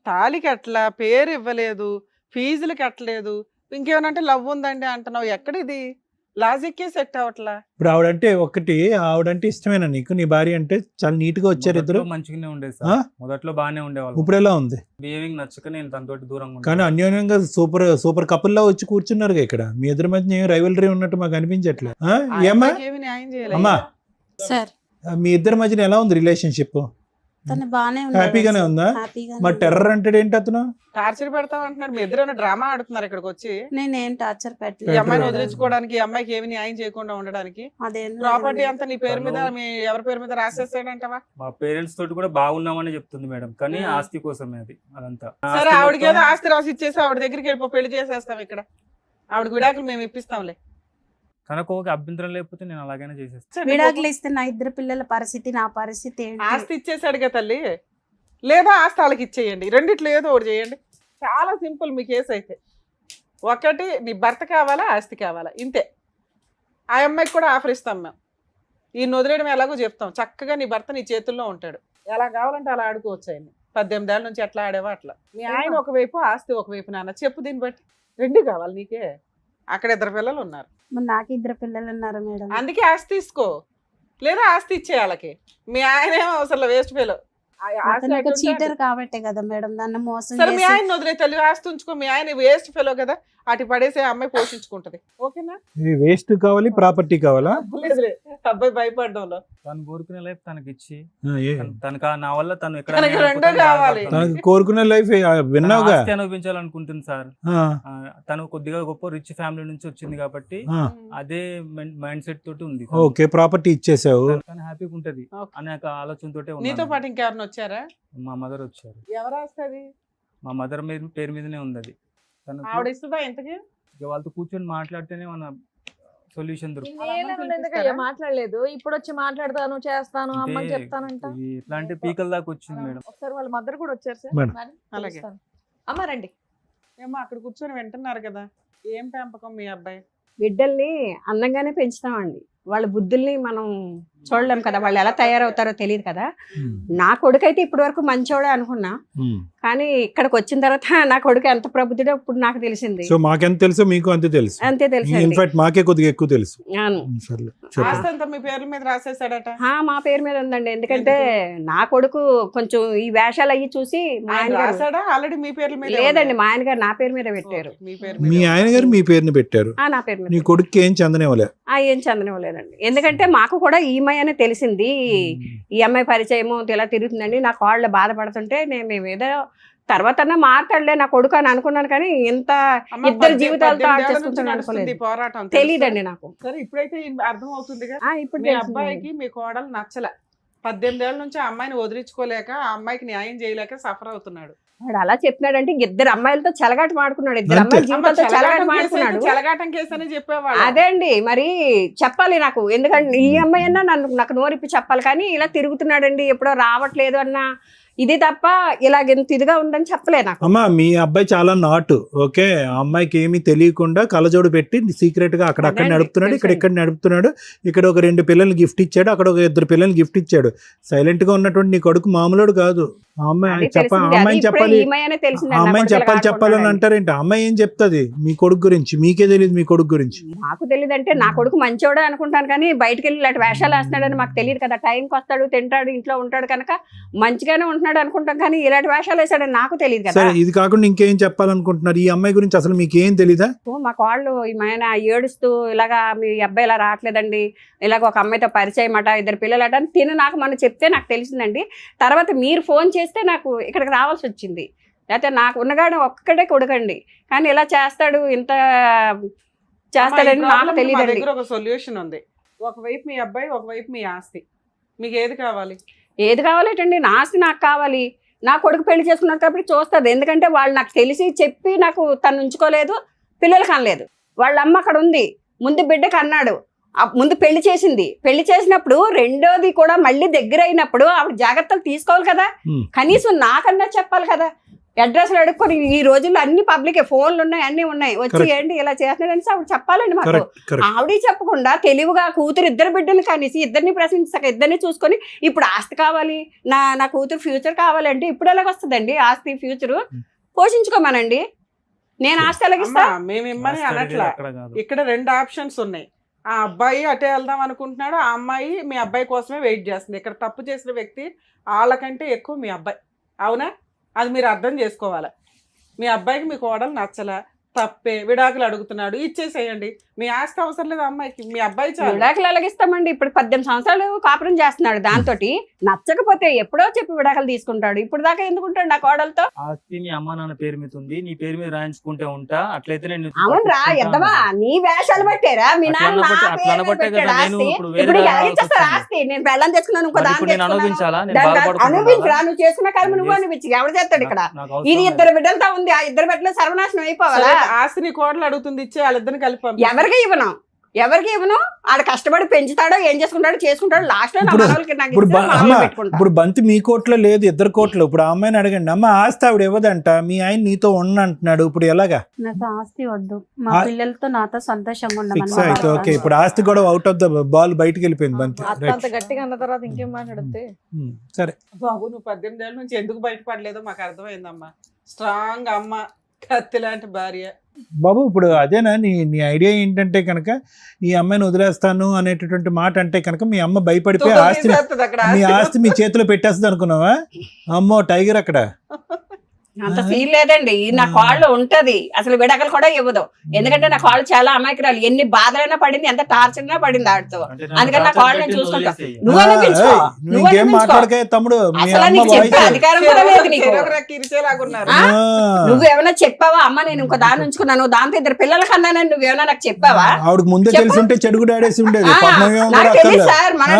Speaker 3: తాళి కట్టలా, పేరు ఇవ్వలేదు, ఫీజులు కట్టలేదు, ఇంకేమనంటే లవ్ ఉందండి అంటున్నావు. ఎక్కడిది లాజిక్కే సెట్ అవట్లా.
Speaker 7: ఇప్పుడు ఆవిడంటే ఇష్టమేనా నీకు? నీ భార్య అంటే చాలా నీట్ గా వచ్చారు ఇద్దరు.
Speaker 4: మొదట్లో మంచిగానే ఉండేది
Speaker 7: ఆ?
Speaker 4: సార్, మొదట్లో బాగానే ఉండేవాళ్ళు.
Speaker 7: ఇప్పుడు ఎలా ఉంది?
Speaker 4: బిహేవింగ్ నచ్చక నేను తనతోటి దూరంగా
Speaker 7: కానీ అన్యోన్యంగా సూపర్ కపుల్ లా వచ్చి కూర్చున్నారుగా ఇక్కడ. మీ ఇద్దరి మధ్య ఏం రైవలరీ ఉన్నట్టు మాకు అనిపించట్లేదు.
Speaker 3: ఆ
Speaker 7: ఏమ్మా
Speaker 3: అమ్మాయికి ఏమీ న్యాయం చేయలేదు.
Speaker 7: అమ్మా,
Speaker 9: సార్
Speaker 7: మీ ఇద్దరి మధ్యన ఎలా ఉంది రిలేషన్షిప్?
Speaker 9: తను బానే ఉంది.
Speaker 7: హ్యాపీగానే ఉందా? మరి టెర్రర్ అంటే ఏంటి అతను?
Speaker 3: టార్చర్ పెడతావు అంటున్నాడు. మీ ఇద్దరు డ్రామా ఆడుతున్నారు ఇక్కడికి వచ్చి.
Speaker 9: నేనేం టార్చర్
Speaker 3: ఈ
Speaker 9: పెట్టలేదు.
Speaker 3: అమ్మాయిని వదిలించుకోవడానికి, ఈ అమ్మాయికి ఏమి న్యాయం చేయకుండా ఉండడానికి.
Speaker 9: అదేం
Speaker 3: ప్రాపర్టీ అంతా నీ పేరు మీద, మీ ఎవరి పేరు మీద రాసేస్తాడంటవా?
Speaker 4: మా పేరెంట్స్ తోటి కూడా బాగున్నామని చెప్తుంది మేడం, కానీ ఆస్తి కోసమే అది అదంతా.
Speaker 3: సరే, ఆవిడకి ఏదో ఆస్తి రాసి ఇచ్చేసి ఆవిడ దగ్గరికి వెళ్ళిపో, పెళ్లి చేసేస్తాం ఇక్కడ. ఆవిడకి విడాకులు మేము ఇప్పిస్తాంలే.
Speaker 4: తనకు ఒక అభ్యంతరం లేకపోతే నేను అలాగైనా చేసేస్తాను.
Speaker 9: విడాకులు ఇస్తే నా ఇద్దరు పిల్లల పరిస్థితి, నా పరిస్థితి ఏంటి?
Speaker 3: ఆస్తి ఇచ్చేసాడుగా తల్లి, లేదా ఆస్తి వాళ్ళకి ఇచ్చేయండి. రెండిట్లో ఏదో ఒకటి చేయండి. చాలా సింపుల్ మీ కేసు అయితే. ఒకటి, నీ భర్త కావాలా, ఆస్తి కావాలా, ఇంతే. ఆ అమ్మాయికి కూడా ఆఫర్ ఇస్తాం మేము. ఈయన వదిలేయడం ఎలాగో చెప్తాం. చక్కగా నీ భర్త నీ చేతుల్లో ఉంటాడు, ఎలా కావాలంటే అలా ఆడుకోవచ్చు. ఆయన 18 ఏళ్ళ నుంచి ఎట్లా ఆడేవా అట్లా. మీ ఆయన ఒకవైపు, ఆస్తి ఒకవైపు. నాన్న చెప్పు, దీన్ని బట్టి రెండు కావాలి నీకే. అక్కడ ఇద్దరు పిల్లలు ఉన్నారు,
Speaker 9: మరి నాకు ఇద్దరు పిల్లలు ఉన్నారు మేడం.
Speaker 3: అందుకే ఆస్తి తీసుకో, లేదా ఆస్తి ఇచ్చే వాళ్ళకి. మీ ఆయన ఏమో అసలు వేస్ట్ ఫెలో.
Speaker 9: అతను ఒక చీటర్ కాబట్టే కదా మేడం నన్ను మోసం
Speaker 3: సరే, మీ
Speaker 9: చేసి.
Speaker 3: ఆయన వదిలే తల్లి, ఆస్తి ఉంచుకో. మీ ఆయన వేస్ట్ ఫెలో కదా, అటు పడేసే అమ్మాయి పోషించుకుంటది. ఓకేనా?
Speaker 7: వేస్ట్ కావాలి, ప్రాపర్టీ కావాలా?
Speaker 3: లేదులే, అబ్బాయి భయపడ్డంలో.
Speaker 4: తను కోరుకునే లైఫ్ తనకి ఇచ్చి
Speaker 7: ఏ?
Speaker 4: తనకు నా వల్ల తను ఎక్కడ
Speaker 3: తనకి రెండో కావాలి.
Speaker 7: తనకు కోరుకునే లైఫ్ విన్నావుగా.
Speaker 4: ఆస్తి అనుభవించాలనుకుంటుంది సార్.
Speaker 7: ఆ,
Speaker 4: తను కొద్దిగా గొప్ప రిచ్ ఫ్యామిలీ నుంచి వచ్చింది కాబట్టి
Speaker 7: ఆ.
Speaker 4: అదే మైండ్ సెట్ తోటి ఉంది.
Speaker 7: ఓకే, ప్రాపర్టీ ఇచ్చేసావు.
Speaker 4: తను హ్యాపీగా ఉంటది
Speaker 3: ఓకే.
Speaker 4: అనే ఒక ఆలోచనతోటే
Speaker 3: నీతో
Speaker 4: ఉన్నాను.
Speaker 3: పాటు ఇంకెవరిని వచ్చారా?
Speaker 4: మా మదర్ వచ్చారు.
Speaker 3: ఎవరు వస్తుంది?
Speaker 4: మా మదర్ పేరు మీదనే ఉంది అది. తనకు
Speaker 3: ఆవిడ ఇస్తుందా ఇంతకి?
Speaker 4: ఇక వాళ్ళతో కూర్చొని మాట్లాడితేనే మన సొల్యూషన్ దొరుకుతుంది.
Speaker 6: ఎందుకయ్యా మాట్లాడలేదు? ఇప్పుడు వచ్చి మాట్లాడతాను, చేస్తాను, అమ్మని చెప్తానంట.
Speaker 4: ఇది ఎట్లా అంటే పీకల దాకా వచ్చింది మేడం.
Speaker 6: ఒకసారి వాళ్ళ మదర్ కూడా వచ్చారు సార్.
Speaker 7: మేడం.
Speaker 6: మరి
Speaker 3: అలాగే.
Speaker 6: పిలుస్తాను. అమ్మ రండి.
Speaker 3: ఏమో అక్కడ కూర్చొని వింటున్నారు కదా. ఏం పెంపకం మీ అబ్బాయి?
Speaker 5: బిడ్డల్ని అందంగానే పెంచుతామండి. వాళ్ళ బుద్ధుల్ని మనం చూడలేం కదా, వాళ్ళు ఎలా తయారవుతారో తెలియదు కదా. నా కొడుకు అయితే ఇప్పటి వరకు మంచోడే అనుకున్నా, కానీ ఇక్కడికి వచ్చిన తర్వాత నా కొడుకు ఎంత ప్రబుద్ధుడో ఇప్పుడు నాకు తెలిసింది.
Speaker 7: సో మాకెంత తెలుసో మీకు అంతే తెలుసు.
Speaker 5: అంతే తెలుసు.
Speaker 7: ఇన్ఫాక్ట్ మాకే కొద్దిగా ఎక్కువ తెలుసు.
Speaker 5: అవును.
Speaker 7: సర్లే,
Speaker 3: ఆస్తి
Speaker 7: చెప్పండి.
Speaker 3: అంతా మీ పేర్ల మీద రాసేసాడట.
Speaker 5: మా పేరు మీద ఉందండి. ఎందుకంటే నా కొడుకు కొంచెం ఈ వేషాలు అయ్యి చూసి మా
Speaker 3: ఆయన
Speaker 5: ఆయన గారు
Speaker 3: రాసాడా ఆల్రెడీ మీ పేర్ల మీద?
Speaker 5: లేదండి, మా ఆయన గారు నా పేరు మీద పెట్టారు.
Speaker 3: మీ పేరు
Speaker 7: మీ ఆయన గారు మీ పేరుని పెట్టారు,
Speaker 5: నా పేరు మీద.
Speaker 7: నీ కొడుకు ఏం చందనేవలే.
Speaker 5: ఏం చందనివ్వలేదండి. ఎందుకంటే మాకు కూడా ఈ అమ్మాయి అని తెలిసింది, ఈ అమ్మాయి పరిచయము ఇలా తిరుగుతుందండి. నా కాళ్ళు బాధపడుతుంటే మేము ఏదో తర్వాత మాట్లాడలే నా కొడుకు అని అనుకున్నాను, కానీ ఇంత ఇద్దరు జీవితాలతో ఆలోచిస్తుంటాను అనుకోలేదు.
Speaker 3: పోరాటం
Speaker 5: తెలియదండి నాకు.
Speaker 3: సరే, ఇప్పుడైతే అర్థం అవుతుందిగా.
Speaker 5: ఇప్పుడు
Speaker 3: మీ అబ్బాయికి మీ కోడలు నచ్చల, 18 ఏళ్ళ నుంచి ఆ అమ్మాయిని వదిలించుకోలేక, ఆ అమ్మాయికి న్యాయం చేయలేక సఫర్ అవుతున్నాడు.
Speaker 5: వాడు అలా చెప్పినాడంటే ఇద్దరు అమ్మాయిలతో చెలగాట మాడుకున్నాడు, ఇద్దరు అమ్మాయిల జీవితాలతో చెలగాట మాడుకున్నాడు.
Speaker 3: చెలగాటం కేసు అని చెప్పేవాడు.
Speaker 5: అదే అండి, మరి చెప్పాలి నాకు, ఎందుకంటే ఈ అమ్మాయి అన్నా నాకు నోరిప్పి చెప్పాలి, కానీ ఇలా తిరుగుతున్నాడండి ఎప్పుడో రావట్లేదు అన్న ఇది తప్ప ఇలాగెంత ఇదిగా ఉందని చెప్పలే నాకు.
Speaker 7: అమ్మా మీ అబ్బాయి చాలా నాటు, ఓకే. ఆ అమ్మాయికి ఏమీ తెలియకుండా కళ్ళజోడు పెట్టి సీక్రెట్ గా అక్కడక్కడ నడుపుతున్నాడు, ఇక్కడ నడుపుతున్నాడు. ఇక్కడ ఒక 2 పిల్లల్ని గిఫ్ట్ ఇచ్చాడు, అక్కడ ఒక 2 పిల్లల్ని గిఫ్ట్ ఇచ్చాడు. సైలెంట్ గా ఉన్నటువంటి నీ కొడుకు మామూలుడు కాదు. ఆ అమ్మాయిని చెప్పాలి, చెప్పాలని అంటారేంటి? అమ్మాయి ఏం చెప్తుంది మీ కొడుకు గురించి? మీకే తెలియదు మీ కొడుకు గురించి.
Speaker 5: మాకు తెలియదు అంటే నా కొడుకు మంచోడే అనుకుంటాను, కానీ బయటకు వెళ్ళి ఇలాంటి వేషాలు వేస్తున్నాడని మాకు తెలియదు కదా. టైంకి వస్తాడు, తింటాడు, ఇంట్లో ఉంటాడు కనుక మంచిగానే ఉంటున్నాడు అనుకుంటాం, కానీ ఇలాంటి వేషాలు వేసాడని నాకు తెలియదు కదా.
Speaker 7: సరే, ఇది కాకుండా ఇంకేం చెప్పాలనుకుంటున్నారు? ఈ అమ్మాయి గురించి అసలు మీకు ఏం తెలీదా?
Speaker 5: మా వాళ్ళు ఆయన ఏడుస్తూ ఇలాగా మీ అబ్బాయి ఇలా రావట్లేదండి, ఇలాగ ఒక అమ్మాయితో పరిచయం అట, 2 పిల్లలట అని తిను నాకు మనం చెప్తే నాకు తెలిసిందండి. తర్వాత మీరు ఫోన్ చేస్తే నాకు ఇక్కడికి రావాల్సి వచ్చింది. లేకపోతే నాకు ఉన్నగాడు ఒక్కడే కొడుకండి, కానీ ఇలా చేస్తాడు, ఇంత చేస్తాడని నాకు తెలియదండి.
Speaker 3: ఒక సొల్యూషన్ ఉంది. ఒకవైపు మీ అబ్బాయి, ఒకవైపు మీ ఆస్తి. మీకు ఏది కావాలి?
Speaker 5: ఏది కావాలేటండి? నా ఆస్తి నాకు కావాలి. నా కొడుకు పెళ్లి చేసుకున్నాడు కాబట్టి చూస్తుంది. ఎందుకంటే వాళ్ళు నాకు తెలిసి చెప్పి నాకు తను ఉంచుకోలేదు, పిల్లలకి అనలేదు. వాళ్ళ అమ్మ అక్కడ ఉంది, ముందు బిడ్డకి అన్నాడు, ముందు పెళ్లి చేసింది. పెళ్లి చేసినప్పుడు రెండోది కూడా మళ్ళీ దగ్గర అయినప్పుడు ఆవిడ జాగ్రత్తలు తీసుకోవాలి కదా, కనీసం నాకన్నా చెప్పాలి కదా. అడ్రస్లు అడుక్కొని ఈ రోజుల్లో అన్ని పబ్లిక్ ఫోన్లు ఉన్నాయి, అన్ని ఉన్నాయి, వచ్చి ఏంటి ఇలా చేస్తున్నాడని ఆవిడ చెప్పాలండి మాకు. ఆవిడ చెప్పకుండా తెలివిగా కూతురు 2 బిడ్డలు కనీసి ఇద్దరిని ప్రశ్నించక ఇద్దరిని చూసుకొని ఇప్పుడు ఆస్తి కావాలి, నా కూతురు ఫ్యూచర్ కావాలంటే ఇప్పుడు ఎలాగొస్తుందండి ఆస్తి ఫ్యూచర్? పోషించుకోమనండి, నేను ఆస్తి ఎలాగిస్తా?
Speaker 3: మేము ఇమ్మని అనట్లా. ఇక్కడ 2 ఆప్షన్స్ ఉన్నాయి. ఆ అబ్బాయి అటే వెళ్దాం అనుకుంటున్నాడు, ఆ అమ్మాయి మీ అబ్బాయి కోసమే వెయిట్ చేస్తుంది. ఇక్కడ తప్పు చేసిన వ్యక్తి వాళ్ళకంటే ఎక్కువ మీ అబ్బాయి, అవునా? అది మీరు అర్థం చేసుకోవాలి. మీ అబ్బాయికి మీ కోడలు నచ్చల, తప్పే, విడాకులు అడుగుతున్నాడు, ఇచ్చేసేయండి. మీ ఆస్తి అవసరం లేదు అమ్మాయికి, మీ అబ్బాయి చాలు.
Speaker 5: విడాకులు ఎలాగిస్తామండి? ఇప్పుడు 18 సంవత్సరాలు కాపురం చేస్తున్నాడు, దాంతో నచ్చకపోతే ఎప్పుడో చెప్పి విడాకులు తీసుకుంటాడు. ఇప్పుడు దాకా ఎందుకుంటాడు నా కోడలతో?
Speaker 4: ఆస్తి మీ అమ్మ నాన్న పేరు మీద ఉంది, నీ పేరు మీద రాయించుకుంటే ఉంటా. అట్లయితే నేను
Speaker 5: అవునరా ఎద్దవా, నీ వేషాలు పట్టారా? మీ నాన్న ఆస్తి నేను పెళ్ళం చేసుకున్నాను, ఇంకో దాన్ని అనుభవించరా? నువ్వు చేసుకున్న కర్మ నువ్వు అనిపించి ఎవరు చేస్తాడు ఇక్కడ? ఇది 2 బిడ్డలతో ఉంది, ఆ 2 బిడ్డలు సర్వనాశనం అయిపోవాలా?
Speaker 3: ఆస్తిని కోడలు అడుగుతుంది, ఇచ్చే వాళ్ళిద్దరిని కలిపి
Speaker 5: ఎవరికి ఇవ్వను. ఆడ కష్టపడి పెంచుతాడో ఏం చేసుకుంటాడో లాస్ట్ లో
Speaker 7: ఇప్పుడు బంతి మీ కోట్లో లేదు, 2 కోట్లు. ఇప్పుడు ఆ అమ్మాయిని అడగండి, అమ్మ ఆస్తి ఆవిడ ఇవ్వదంట, మీ ఆయన నీతో అంటున్నాడు, ఇప్పుడు ఎలాగా?
Speaker 9: నాకు ఆస్తి వద్దు, మా పిల్లలతో నాతో సంతోషంగా
Speaker 7: ఉండమని. ఓకే, ఇప్పుడు ఆస్తి కూడా అవుట్ ఆఫ్ ద బాల్ బయటకు వెళ్ళిపోయింది బంతి.
Speaker 6: అంత గట్టిగా అన్న తర్వాత ఇంకేం మాట్లాడితే?
Speaker 7: సరే
Speaker 3: బాబు, నువ్వు 18 ఏళ్ళ నుంచి ఎందుకు బయటపడలేదో మాకు అర్థమైందమ్మా. స్ట్రాంగ్ అమ్మ, కత్తి లాంటి భార్య.
Speaker 7: బాబు, ఇప్పుడు అదేనా నీ ఐడియా ఏంటంటే కనుక ఈ అమ్మాయిని వదిలేస్తాను అనేటటువంటి మాట అంటే కనుక మీ అమ్మ భయపడిపోయి ఆస్తి మీ చేతిలో పెట్టేస్తుంది అనుకున్నావా? అమ్మో టైగర్ అక్కడ.
Speaker 5: అంత ఫీల్ లేదండి, నా కాళ్ళు ఉంటది, అసలు విడాకులు కూడా ఇవ్వదు. ఎందుకంటే నా కాళ్ళు చాలా అమాయకురాలు, ఎన్ని బాధలైనా పడింది, ఎంత టార్చర్ అయినా పడింది ఆడితో. అందుకని నా కాళ్ళు నేను చూసుకుంటా. నువ్వు అనిపించుకో, అధికారం కూడా లేదు నీకు. నువ్వేమైనా చెప్పావా? అమ్మ నేను ఇంకో దాన్ని ఉంచుకున్నాను, దాంతో 2 పిల్లల కన్నానని నువ్వేమైనా నాకు చెప్పావా?
Speaker 7: ఆవిడకి ముందే తెలిసి ఉంటే చెడు కూడా ఆడేసి ఉండేది.
Speaker 5: సార్ మన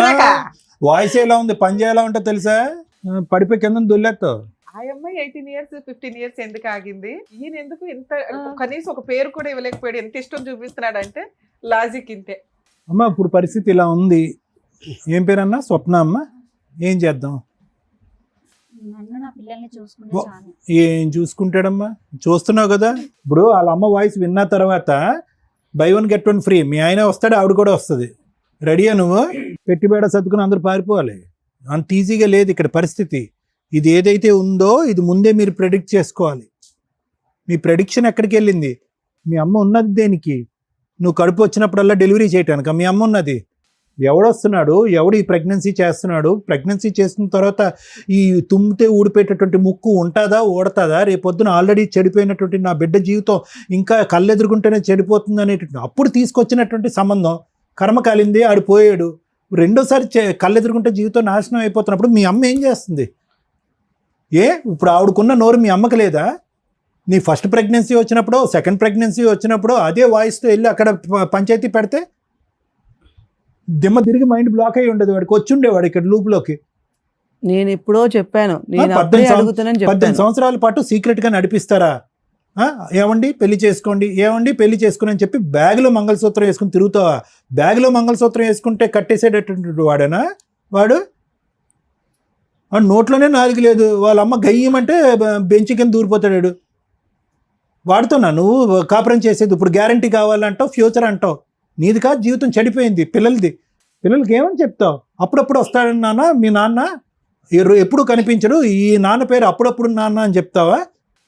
Speaker 7: వాయిస్ ఎలా ఉంది, పని ఎలా ఉంటుందో తెలుసా? పడిపోయి కింద దొల్లేస్తావు.
Speaker 3: ఆ అమ్మాయి 18 years 15 years ఎందుకు ఆగింది? ఈయన ఎందుకు ఇంత కనీసం ఒక పేరు కూడా ఇవ్వలేకపోయాడు? ఎంత ఇష్టం చూపిస్తున్నాడు అంటే లాజిక్ ఇంతే.
Speaker 7: అమ్మ ఇప్పుడు పరిస్థితి ఇలా ఉంది. ఏం పేరన్నా? స్వప్న అమ్మ. ఏం చేద్దాం? ఏం చూసుకుంటాడమ్మా? చూస్తున్నావు కదా, ఇప్పుడు వాళ్ళ అమ్మ వాయిస్ విన్న తర్వాత buy 1 get 1 ఫ్రీ. మీ ఆయన వస్తాడు, ఆవిడ కూడా వస్తుంది. రెడీయా నువ్వు? పెట్టిబేడ సర్దుకుని అందరూ పారిపోవాలి. అంత ఈజీగా లేదు ఇక్కడ పరిస్థితి. ఇది ఏదైతే ఉందో ఇది ముందే మీరు ప్రెడిక్ట్ చేసుకోవాలి. మీ ప్రెడిక్షన్ ఎక్కడికి వెళ్ళింది? మీ అమ్మ ఉన్నది దేనికి? నువ్వు కడుపు వచ్చినప్పుడల్లా డెలివరీ చేయటానిక మీ అమ్మ ఉన్నది? ఎవడొస్తున్నాడు, ఎవడు ఈ ప్రెగ్నెన్సీ చేస్తున్నాడు? ప్రెగ్నెన్సీ చేసిన తర్వాత ఈ తుమ్మితే ఊడిపోయేటటువంటి ముక్కు ఉంటుందా, ఓడతాదా? రేపొద్దున ఆల్రెడీ చెడిపోయినటువంటి నా బిడ్డ జీవితం ఇంకా కళ్ళెదురుకుంటేనే చెడిపోతుంది అనేటువంటి అప్పుడు తీసుకొచ్చినటువంటి సంబంధం కర్మ కాలింది, ఆడు పోయాడు. రెండోసారి కళ్ళెదురుకుంటే జీవితం నాశనం అయిపోతున్నప్పుడు మీ అమ్మ ఏం చేస్తుంది? ఇప్పుడు ఆవిడకున్న నోరు మీ అమ్మకి లేదా? నీ ఫస్ట్ ప్రెగ్నెన్సీ వచ్చినప్పుడు, సెకండ్ ప్రెగ్నెన్సీ వచ్చినప్పుడు అదే వాయిస్తో వెళ్ళి అక్కడ పంచాయతీ పెడితే దిమ్మ తిరిగి మైండ్ బ్లాక్ అయ్యి ఉండదు. వాడికి వచ్చి ఉండేవాడు ఇక్కడ లూప్లోకి.
Speaker 8: నేను ఎప్పుడో చెప్పాను, నేను
Speaker 7: 18 సంవత్సరాల పాటు సీక్రెట్గా నడిపిస్తారా? ఏమండి పెళ్లి చేసుకోండి, ఏమండి పెళ్లి చేసుకుని అని చెప్పి బ్యాగ్లో మంగళసూత్రం వేసుకుని తిరుగుతావా? బ్యాగ్లో మంగళసూత్రం వేసుకుంటే కట్టేసేటటువంటి వాడేనా వాడు? నోట్లోనే నాలుగు లేదు, వాళ్ళ అమ్మ గయ్యమంటే బెంచి కింద దూరిపోతాడు. వాడుతున్నా నువ్వు కాపురం చేసేది. ఇప్పుడు గ్యారంటీ కావాలంటావు, ఫ్యూచర్ అంటావు. నీది కాదు, జీవితం చెడిపోయింది పిల్లలది. పిల్లలకి ఏమని చెప్తావు? అప్పుడప్పుడు వస్తాడని నాన్న మీ నాన్న, ఎప్పుడు కనిపించడు, ఈ నాన్న పేరు అప్పుడప్పుడు నాన్న అని చెప్తావా?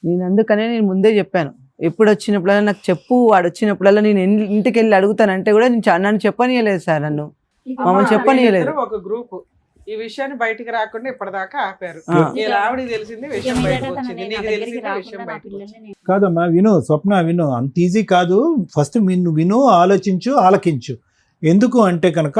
Speaker 8: నేను అందుకనే నేను ముందే చెప్పాను, ఎప్పుడు వచ్చినప్పుడల్లా నాకు చెప్పు, వాడు వచ్చినప్పుడల్లా నేను ఇంటికి వెళ్ళి అడుగుతానంటే కూడా నన్ను చెప్పనీయలేదు సార్. నన్ను మమ్మల్ని చెప్పనీయలేదు.
Speaker 3: ఒక గ్రూప్ ఈ విషయాన్ని బయటికి రాకుండా ఇప్పటిదాకా ఆపారు. ఆవిడకి తెలిసింది విషయం బయటకు వచ్చింది, నీకు తెలిసింది విషయం బయటకు వచ్చింది.
Speaker 7: కాదమ్మా విను, స్వప్న విను, అంత ఈజీ కాదు. ఫస్ట్ విను, ఆలోచించు, ఆలకించు. ఎందుకు అంటే కనుక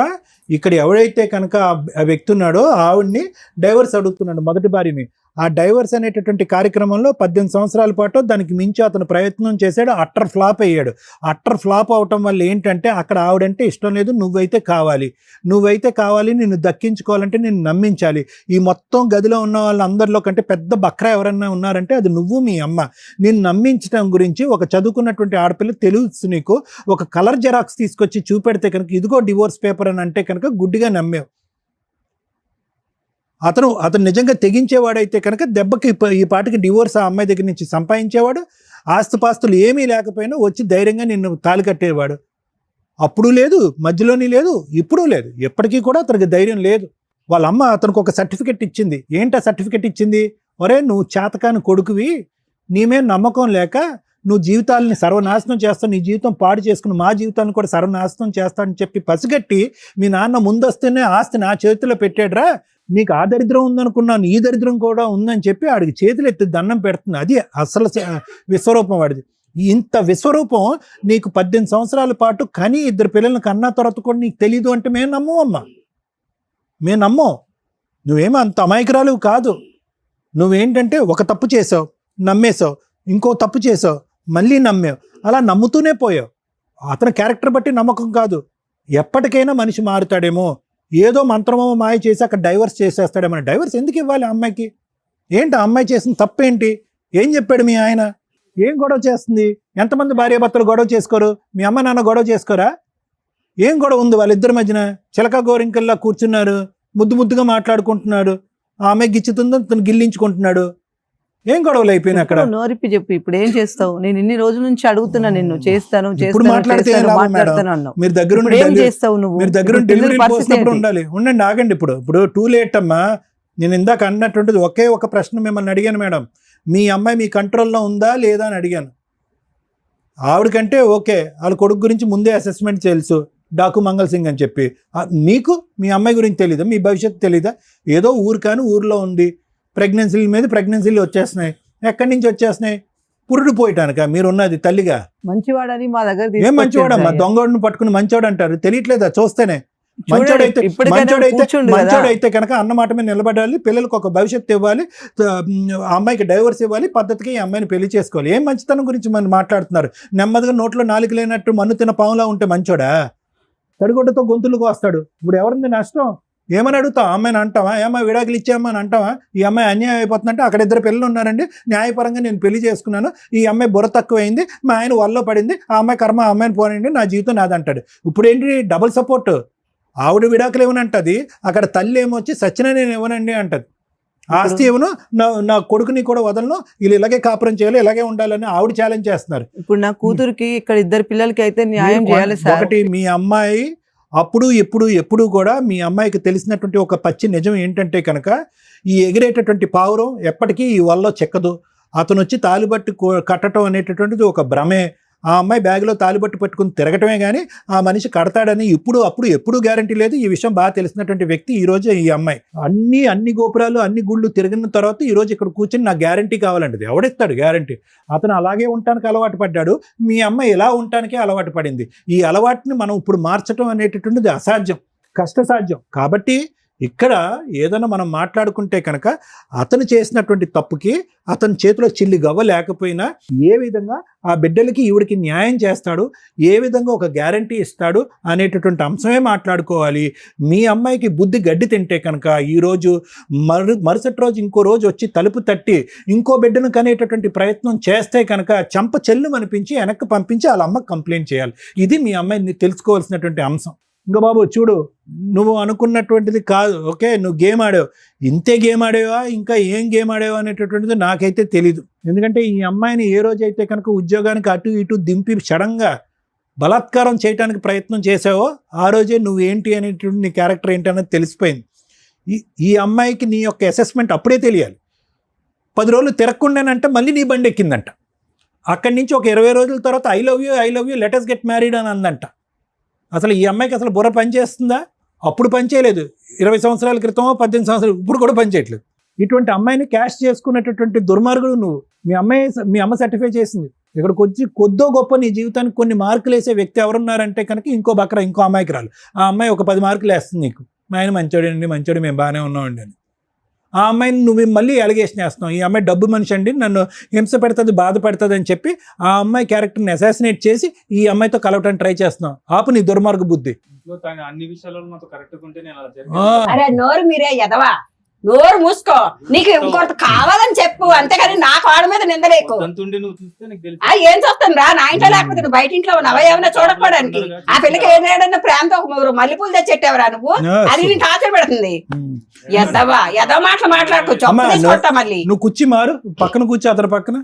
Speaker 7: ఇక్కడ ఎవడైతే కనుక ఆ వ్యక్తి ఉన్నాడో ఆవిడ్ని డైవర్స్ అడుగుతున్నాడు, మొదటి భార్యని. ఆ డైవర్స్ అనేటటువంటి కార్యక్రమంలో 18 సంవత్సరాల పాటు దానికి మించి అతను ప్రయత్నం చేశాడు. అట్టర్ ఫ్లాప్ అయ్యాడు. అట్టర్ ఫ్లాప్ అవటం వల్ల ఏంటంటే అక్కడ ఆవిడంటే ఇష్టం లేదు, నువ్వైతే కావాలి, నిన్ను దక్కించుకోవాలంటే నిన్ను నమ్మించాలి. ఈ మొత్తం గదిలో ఉన్న వాళ్ళందరిలో కంటే పెద్ద బక్రా ఎవరన్నా ఉన్నారంటే అది నువ్వు, మీ అమ్మ. నిన్ను నమ్మించడం గురించి ఒక చదువుకున్నటువంటి ఆడపిల్ల తెలుసు నీకు. ఒక కలర్ జెరాక్స్ తీసుకొచ్చి చూపెడితే కనుక ఇదిగో డివోర్స్ పేపర్ అని అంటే కనుక గుడ్డిగా నమ్మావు. అతను నిజంగా తెగించేవాడైతే కనుక దెబ్బకి ఈ పాటికి డివోర్స్ ఆ అమ్మాయి దగ్గర నుంచి సంపాదించేవాడు. ఆస్తిపాస్తులు ఏమీ లేకపోయినా వచ్చి ధైర్యంగా నిన్ను తాళి కట్టేవాడు. అప్పుడు లేదు, మధ్యలోని లేదు, ఇప్పుడు లేదు, ఎప్పటికీ కూడా అతనికి ధైర్యం లేదు. వాళ్ళ అమ్మ అతనికి ఒక సర్టిఫికెట్ ఇచ్చింది. ఏంటి ఆ సర్టిఫికెట్ ఇచ్చింది? ఒరే నువ్వు చేతకాని కొడుకువి, నీమే నమ్మకం లేక నువ్వు జీవితాలని సర్వనాశనం చేస్తావు, నీ జీవితం పాడు చేసుకుని మా జీవితాన్ని కూడా సర్వనాశనం చేస్తానని చెప్పి పసిగట్టి మీ నాన్న ముందొస్తేనే ఆస్తి నా చేతిలో పెట్టాడురా, నీకు ఆ దరిద్రం ఉందనుకున్నాను, ఈ దరిద్రం కూడా ఉందని చెప్పి ఆడికి చేతులు ఎత్తి దండం పెడుతుంది. అది అసలు విశ్వరూపం వాడిది. ఇంత విశ్వరూపం నీకు 18 సంవత్సరాల పాటు కని 2 పిల్లలను కన్నా తర్వాత కూడా నీకు తెలీదు అంటే మేము నమ్మమ్మా, మేము నమ్మం. నువ్వేమో అంత అమాయకురాలు కాదు. నువ్వేంటంటే ఒక తప్పు చేసావు, నమ్మేశావు, ఇంకో తప్పు చేసావు, మళ్ళీ నమ్మావు, అలా నమ్ముతూనే పోయావు. అతని క్యారెక్టర్ బట్టి నమ్మకం కాదు. ఎప్పటికైనా మనిషి మారుతాడేమో, ఏదో మంత్రమో మాయ చేసి అక్కడ డైవర్స్ చేసేస్తాడేమో. డైవర్స్ ఎందుకు ఇవ్వాలి అమ్మాయికి? ఏంటి ఆ అమ్మాయి చేసిన తప్పేంటి? ఏం చెప్పాడు మీ ఆయన? ఏం గొడవ చేస్తుంది? ఎంతమంది భార్యాభర్తలు గొడవ చేసుకోరు? మీ అమ్మ నాన్న గొడవ చేసుకోరా? ఏం గొడవ ఉంది వాళ్ళిద్దరి మధ్యన? చిలక గోరింకల్లా కూర్చున్నారు, ముద్దుగా మాట్లాడుకుంటున్నాడు. ఆ అమ్మాయి గిచ్చుతుందో తను గిల్లించుకుంటున్నాడు. ఏం గొడవలు అయిపోయినా అక్కడ?
Speaker 8: నోరిప్పి చెప్పు, ఇప్పుడు ఏం చేస్తావు? నేను ఇన్ని రోజుల నుంచి అడుగుతున్నా నిన్ను, చేస్తాను
Speaker 7: మాట్లాడుతున్నాను. మీరు దగ్గర ఉండాలి. ఉండండి, ఆగండి. ఇప్పుడు టూ లేట్ అమ్మా. నేను ఇందాక అన్నటువంటిది ఒకే ఒక ప్రశ్న మిమ్మల్ని అడిగాను మేడం, మీ అమ్మాయి మీ కంట్రోల్లో ఉందా లేదా అని అడిగాను. ఆవిడకంటే ఓకే, వాళ్ళ కొడుకు గురించి ముందే అసెస్మెంట్ తెలుసు, డాకు మంగళ సింగ్ అని చెప్పి. మీకు మీ అమ్మాయి గురించి తెలీదా? మీ భవిష్యత్తు తెలీదా? ఏదో ఊరు కానీ ఊర్లో ఉంది, ప్రెగ్నెన్సీల మీద ప్రెగ్నెన్సీలు వచ్చేస్తున్నాయి. ఎక్కడి నుంచి వచ్చేస్తున్నాయి? పురుడు పోయటానిక మీరు ఉన్నది తల్లిగా?
Speaker 8: మంచివాడని మా దగ్గర
Speaker 7: ఏం మంచివాడమ్మా? దొంగోడిని పట్టుకుని మంచివాడు అంటారు, తెలియట్లేదా? చూస్తేనే మంచోడైతే కనుక అన్నమాట మీద నిలబడాలి, పిల్లలకు ఒక భవిష్యత్తు ఇవ్వాలి, అమ్మాయికి డైవర్స్ ఇవ్వాలి, పద్ధతికి ఈ అమ్మాయిని పెళ్లి చేసుకోవాలి. ఏం మంచితనం గురించి మనం మాట్లాడుతున్నారు? నెమ్మదిగా నోట్లో నాలుగు లేనట్టు మన్ను తిన్న పాములా ఉంటే మంచోడా? తడిగొడ్డతో గొంతులకు వస్తాడు. ఇప్పుడు ఎవరింది నష్టం? ఏమని అడుగుతావు? అమ్మాయిని అంటావా? ఏమ్మాయి విడాకులు ఇచ్చామని అంటావా? ఈ అమ్మాయి అన్యాయం అయిపోతుందంటే అక్కడ 2 పిల్లలు ఉన్నారండి, న్యాయపరంగా నేను పెళ్లి చేసుకున్నాను, ఈ అమ్మాయి బుర్ర తక్కువైంది, మా ఆయన వల్ల పడింది, ఆ అమ్మాయి కర్మ ఆ అమ్మాయిని పోనండి, నా జీవితం నాదంటాడు. ఇప్పుడు ఏంటి డబుల్ సపోర్ట్? ఆవిడ విడాకులు ఇవ్వనంటది, అక్కడ తల్లి ఏమొచ్చి సచిన నేను ఇవ్వనండి అంటది. ఆస్తి ఇవ్వను, నా కొడుకుని కూడా వదలను, వీళ్ళు ఇలాగే కాపురం చేయాలి, ఇలాగే ఉండాలని ఆవిడ ఛాలెంజ్ చేస్తున్నారు.
Speaker 8: ఇప్పుడు నా కూతురికి ఇక్కడ 2 పిల్లలకి అయితే న్యాయం చేయాలి సార్.
Speaker 7: ఒకటి, మీ అమ్మాయి అప్పుడు ఎప్పుడు కూడా మీ అమ్మాయికి తెలిసినటువంటి ఒక పచ్చి నిజం ఏంటంటే కనుక ఈ ఎగిరేటటువంటి పావురం ఎప్పటికీ ఈ వల్ల చెక్కదు. అతను వచ్చి తాలిబట్టు కట్టడం అనేటటువంటిది ఒక భ్రమే. ఆ అమ్మాయి బ్యాగ్లో తాలిబట్టు పెట్టుకుని తిరగటమే కానీ ఆ మనిషి కడతాడని ఎప్పుడు గ్యారంటీ లేదు. ఈ విషయం బాగా తెలిసినటువంటి వ్యక్తి ఈరోజు ఈ అమ్మాయి అన్ని గోపురాలు అన్ని గుళ్ళు తిరిగిన తర్వాత ఈరోజు ఇక్కడ కూర్చొని నాకు గ్యారంటీ కావాలంటది. ఎవడిస్తాడు గ్యారంటీ? అతను అలాగే ఉండటానికి అలవాటు పడ్డాడు. మీ అమ్మాయి ఎలా ఉండటానికే అలవాటు పడింది. ఈ అలవాటుని మనం ఇప్పుడు మార్చడం అనేటటువంటిది అసాధ్యం, కష్టసాధ్యం. కాబట్టి ఇక్కడ ఏదైనా మనం మాట్లాడుకుంటే కనుక అతను చేసినటువంటి తప్పుకి అతని చేతిలో చిల్లి గవ్వ లేకపోయినా ఏ విధంగా ఆ బిడ్డలకి ఈవిడికి న్యాయం చేస్తాడు, ఏ విధంగా ఒక గ్యారంటీ ఇస్తాడు అనేటటువంటి అంశమే మాట్లాడుకోవాలి. మీ అమ్మాయికి బుద్ధి గడ్డి తింటే కనుక ఈరోజు మరుసటి రోజు ఇంకో రోజు వచ్చి తలుపు తట్టి ఇంకో బిడ్డను కనేటటువంటి ప్రయత్నం చేస్తే కనుక చెంప చెల్లు అనిపించి వెనక్కి పంపించి వాళ్ళ అమ్మకి కంప్లైంట్ చేయాలి. ఇది మీ అమ్మాయిని తెలుసుకోవాల్సినటువంటి అంశం. ఇంకా బాబు చూడు, నువ్వు అనుకున్నటువంటిది కాదు. ఓకే, నువ్వు గేమ్ ఆడావు, ఇంతే గేమ్ ఆడేవా, ఇంకా ఏం గేమ్ ఆడేవా అనేటటువంటిది నాకైతే తెలీదు. ఎందుకంటే ఈ అమ్మాయిని ఏ రోజైతే కనుక ఉద్యోగానికి అటు ఇటు దింపి సడన్గా బలాత్కారం చేయడానికి ప్రయత్నం చేసావో ఆ రోజే నువ్వు ఏంటి అనేటువంటి నీ క్యారెక్టర్ ఏంటి అనేది తెలిసిపోయింది. ఈ అమ్మాయికి నీ యొక్క అసెస్మెంట్ అప్పుడే తెలియాలి. 10 రోజులు తిరగకుండానంటే మళ్ళీ నీ బండి ఎక్కిందంట. అక్కడి నుంచి ఒక 20 రోజుల తర్వాత I love you let us get married అని అందంట. అసలు ఈ అమ్మాయికి అసలు బుర్ర పనిచేస్తుందా? అప్పుడు పనిచేయలేదు. 20 సంవత్సరాల క్రితం 18 సంవత్సరాలు ఇప్పుడు కూడా పనిచేయట్లేదు. ఇటువంటి అమ్మాయిని క్యాష్ చేసుకునేటటువంటి దుర్మార్గుడు నువ్వు. మీ అమ్మ సర్టిఫై చేసింది. ఇక్కడికి వచ్చి కొద్దో గొప్ప నీ జీవితానికి కొన్ని మార్కులు వేసే వ్యక్తి ఎవరున్నారంటే కనుక ఇంకో అమ్మాయికి రాలు. ఆ అమ్మాయి ఒక 10 మార్కులు వేస్తుంది నీకు. మా ఆయన మంచోడు మేము బాగానే ఉన్నామండి అని. ఆ అమ్మాయిని నువ్వు మళ్ళీ అలిగేషన్ వేస్తున్నావు. ఈ అమ్మాయి డబ్బు మనిషి అండి, నన్ను హింస పెడుతుంది, బాధ పెడుతుంది అని చెప్పి ఆ అమ్మాయి క్యారెక్టర్ని అసాసినేట్ చేసి ఈ అమ్మాయితో కలవటానికి ట్రై చేస్తున్నావు. ఆపు నీ దుర్మార్గ బుద్ధి.
Speaker 4: అన్ని విషయాలలో నాతో కరెక్ట్గా ఉంటే నేను అలా
Speaker 5: అరే నోరు మీరే ఎదవా, నోరు మూసుకో. నీకు ఇంకొకటి కావాలని చెప్పు, అంతేగాని నా కాళ్ళ మీద నిందలేకు. ఏం చూస్తాను రా, నా ఇంట్లో లేకపోతే నువ్వు బయట ఇంట్లో ఉన్నావా ఏమైనా చూడకపోవడానికి? ఆ పిల్లకి ఏదైనా ప్రేమతో మల్లెపూలు తెచ్చెట్టావరా నువ్వు? అది నేను టార్చర్ పెడుతుంది. ఎదవ మాటలు మాట్లాడుకోవచ్చు మళ్ళీ.
Speaker 7: నువ్వు కూర్చి మారు, పక్కన కూర్చో, అతని పక్కన.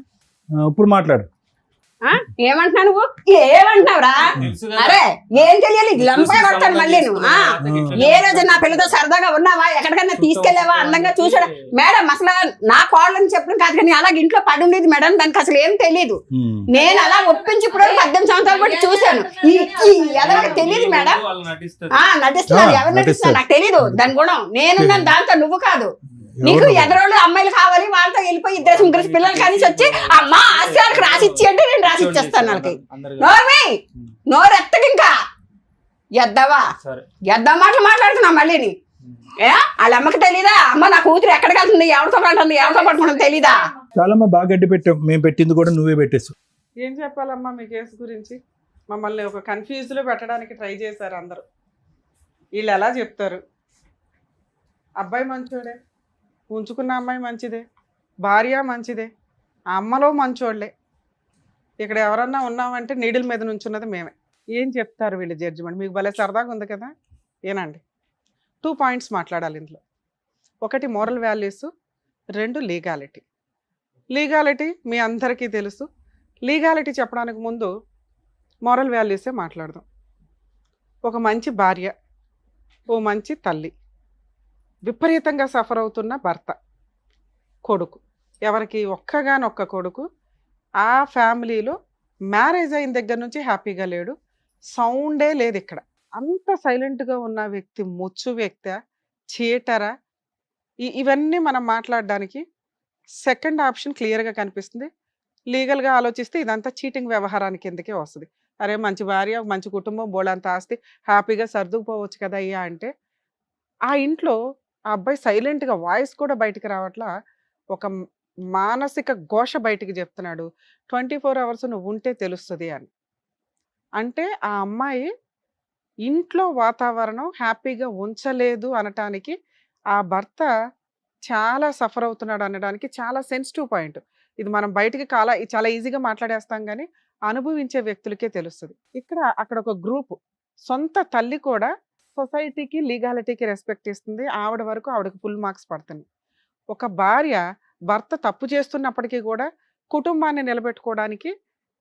Speaker 7: ఇప్పుడు మాట్లాడు.
Speaker 5: ఏమంటున్నా నువ్వు? ఏమంటున్నావురా? అరే ఏం తెలియాలి, లంపై పడతాను మళ్ళీ నువ్వు. ఏ రోజు నా పిల్లతో సరదాగా ఉన్నావా, ఎక్కడికైనా తీసుకెళ్లేవా, అందంగా చూసాడా? మేడం అసలు నా కోళ్ళని చెప్పడం కాదు, కానీ అలాగే ఇంట్లో పడి ఉండేది మేడం, దానికి అసలు ఏం తెలియదు. నేను అలా ఒప్పించి ఇప్పుడు 18 సంవత్సరాలు బట్టి చూశాను. ఎవరికి తెలియదు మేడం, నటిస్తున్నారు. ఎవరు నటిస్తున్నారు నాకు తెలీదు. దాని గుణం నేనున్నాను, దాంతో నువ్వు కాదు. నీకు ఎదరోళ్ళు అమ్మాయిలు కావాలి, వాళ్ళతో వెళ్ళిపోయి 2-3 పిల్లలు కలిసి వచ్చి అమ్మా ఆస్తి రాసిచ్చి అంటే నేను రాసిచ్చేస్తాను వాళ్ళకి. నోరు ఎత్తకి ఇంకా ఎద్దా మాటలు మాట్లాడుతున్నా మళ్ళీ. వాళ్ళ అమ్మకి తెలీదా? అమ్మ నా కూతురు ఎక్కడికి వెళ్తుంది, ఎవరితో పడుతుంది, ఎవరితో పడుకుంటుంది తెలీదా?
Speaker 7: చాలమ్మా, బాగా గడ్డి పెట్టావు. మేము పెట్టింది కూడా నువ్వే పెట్టేసు.
Speaker 3: ఏం చెప్పాలమ్మా మీ కేసు గురించి? మమ్మల్ని ఒక కన్ఫ్యూజ్లో పెట్టడానికి ట్రై చేశారు అందరూ. వీళ్ళు ఎలా చెప్తారు? అబ్బాయి మంచోడే, ఉంచుకున్న అమ్మాయి మంచిదే, భార్య మంచిదే, ఆ అమ్మలో మంచోళ్ళే. ఇక్కడ ఎవరన్నా ఉన్నామంటే నీడిల్ మీద నుంచున్నది మేమే. ఏం చెప్తారు వీళ్ళు జడ్జిమెంట్? మీకు భలే సరదాగా ఉంది కదా. ఏనండి, 2 పాయింట్స్ మాట్లాడాలి ఇందులో. 1 మోరల్ వాల్యూస్, 2 లీగాలిటీ. లీగాలిటీ మీ అందరికీ తెలుసు. లీగాలిటీ చెప్పడానికి ముందు మోరల్ వాల్యూసే మాట్లాడదాం. ఒక మంచి భార్య, ఓ మంచి తల్లి, విపరీతంగా సఫర్ అవుతున్న భర్త, కొడుకు, ఎవరికి ఒక్కగానొక్క కొడుకు, ఆ ఫ్యామిలీలో మ్యారేజ్ అయిన దగ్గర నుంచి హ్యాపీగా లేడు, సౌండే లేదు ఇక్కడ. అంత సైలెంట్గా ఉన్న వ్యక్తి ముచ్చు వ్యక్తి, చీటరా? ఇవన్నీ మనం మాట్లాడడానికి సెకండ్ ఆప్షన్ క్లియర్గా కనిపిస్తుంది. లీగల్గా ఆలోచిస్తే ఇదంతా చీటింగ్ వ్యవహారానికి కిందకే వస్తుంది. అరే మంచి భార్య, మంచి కుటుంబం, బోళంత ఆస్తి, హ్యాపీగా సర్దుకుపోవచ్చు కదా అయ్యా అంటే, ఆ ఇంట్లో ఆ అబ్బాయి సైలెంట్గా, వాయిస్ కూడా బయటికి రావట్లా, ఒక మానసిక ఘోష బయటికి చెప్తున్నాడు. 24 అవర్స్ నువ్వు ఉంటే తెలుస్తుంది అని. అంటే ఆ అమ్మాయి ఇంట్లో వాతావరణం హ్యాపీగా ఉంచలేదు అనటానికి, ఆ భర్త చాలా సఫర్ అవుతున్నాడు అనడానికి చాలా సెన్సిటివ్ పాయింట్ ఇది. మనం బయటికి చాలా ఈజీగా మాట్లాడేస్తాం, కానీ అనుభవించే వ్యక్తులకే తెలుస్తుంది. అక్కడ ఒక గ్రూప్, సొంత తల్లి కూడా సొసైటీకి, లీగాలిటీకి రెస్పెక్ట్ ఇస్తుంది. ఆవిడ వరకు ఆవిడకి ఫుల్ మార్క్స్ పడుతుంది. ఒక భార్య భర్త తప్పు చేస్తున్నప్పటికీ కూడా కుటుంబాన్ని నిలబెట్టుకోవడానికి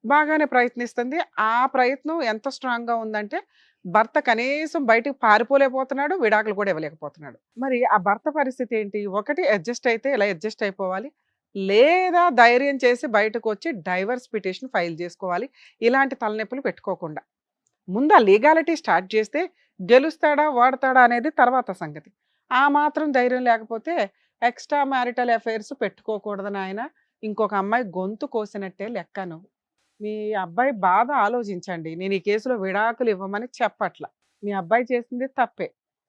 Speaker 3: బాగానే ప్రయత్నిస్తుంది. ఆ ప్రయత్నం ఎంత స్ట్రాంగ్‌గా ఉందంటే, భర్త కనీసం బయటికి పారిపోలేకపోతున్నాడు, విడాకులు కూడా ఇవ్వలేకపోతున్నాడు. మరి ఆ భర్త పరిస్థితి ఏంటి? ఒకటి అడ్జస్ట్ అయితే ఇలా అడ్జస్ట్ అయిపోవాలి. లేదా ధైర్యం చేసి బయటకొచ్చి డైవర్స్ పిటిషన్ ఫైల్ చేసుకోవాలి. ఇలాంటి తలనొప్పులు పెట్టుకోకుండా. ముందు ఆ లీగాలిటీ స్టార్ట్ చేస్తే గెలుస్తాడా, ఓడతాడా అనేది తర్వాత సంగతి. ఆ మాత్రం ధైర్యం లేకపోతే ఎక్స్‌ట్రా మ్యారిటల్ అఫైర్స్ పెట్టుకోకూడదు నాయన. ఇంకొక అమ్మాయి గొంతు కోసినట్టే లెక్క నువ్వు. మీ అబ్బాయి బాధ ఆలోచించండి. నేను ఈ కేసులో విడాకులు ఇవ్వమని చెప్పట్ల. మీ అబ్బాయి చేసింది తప్పే.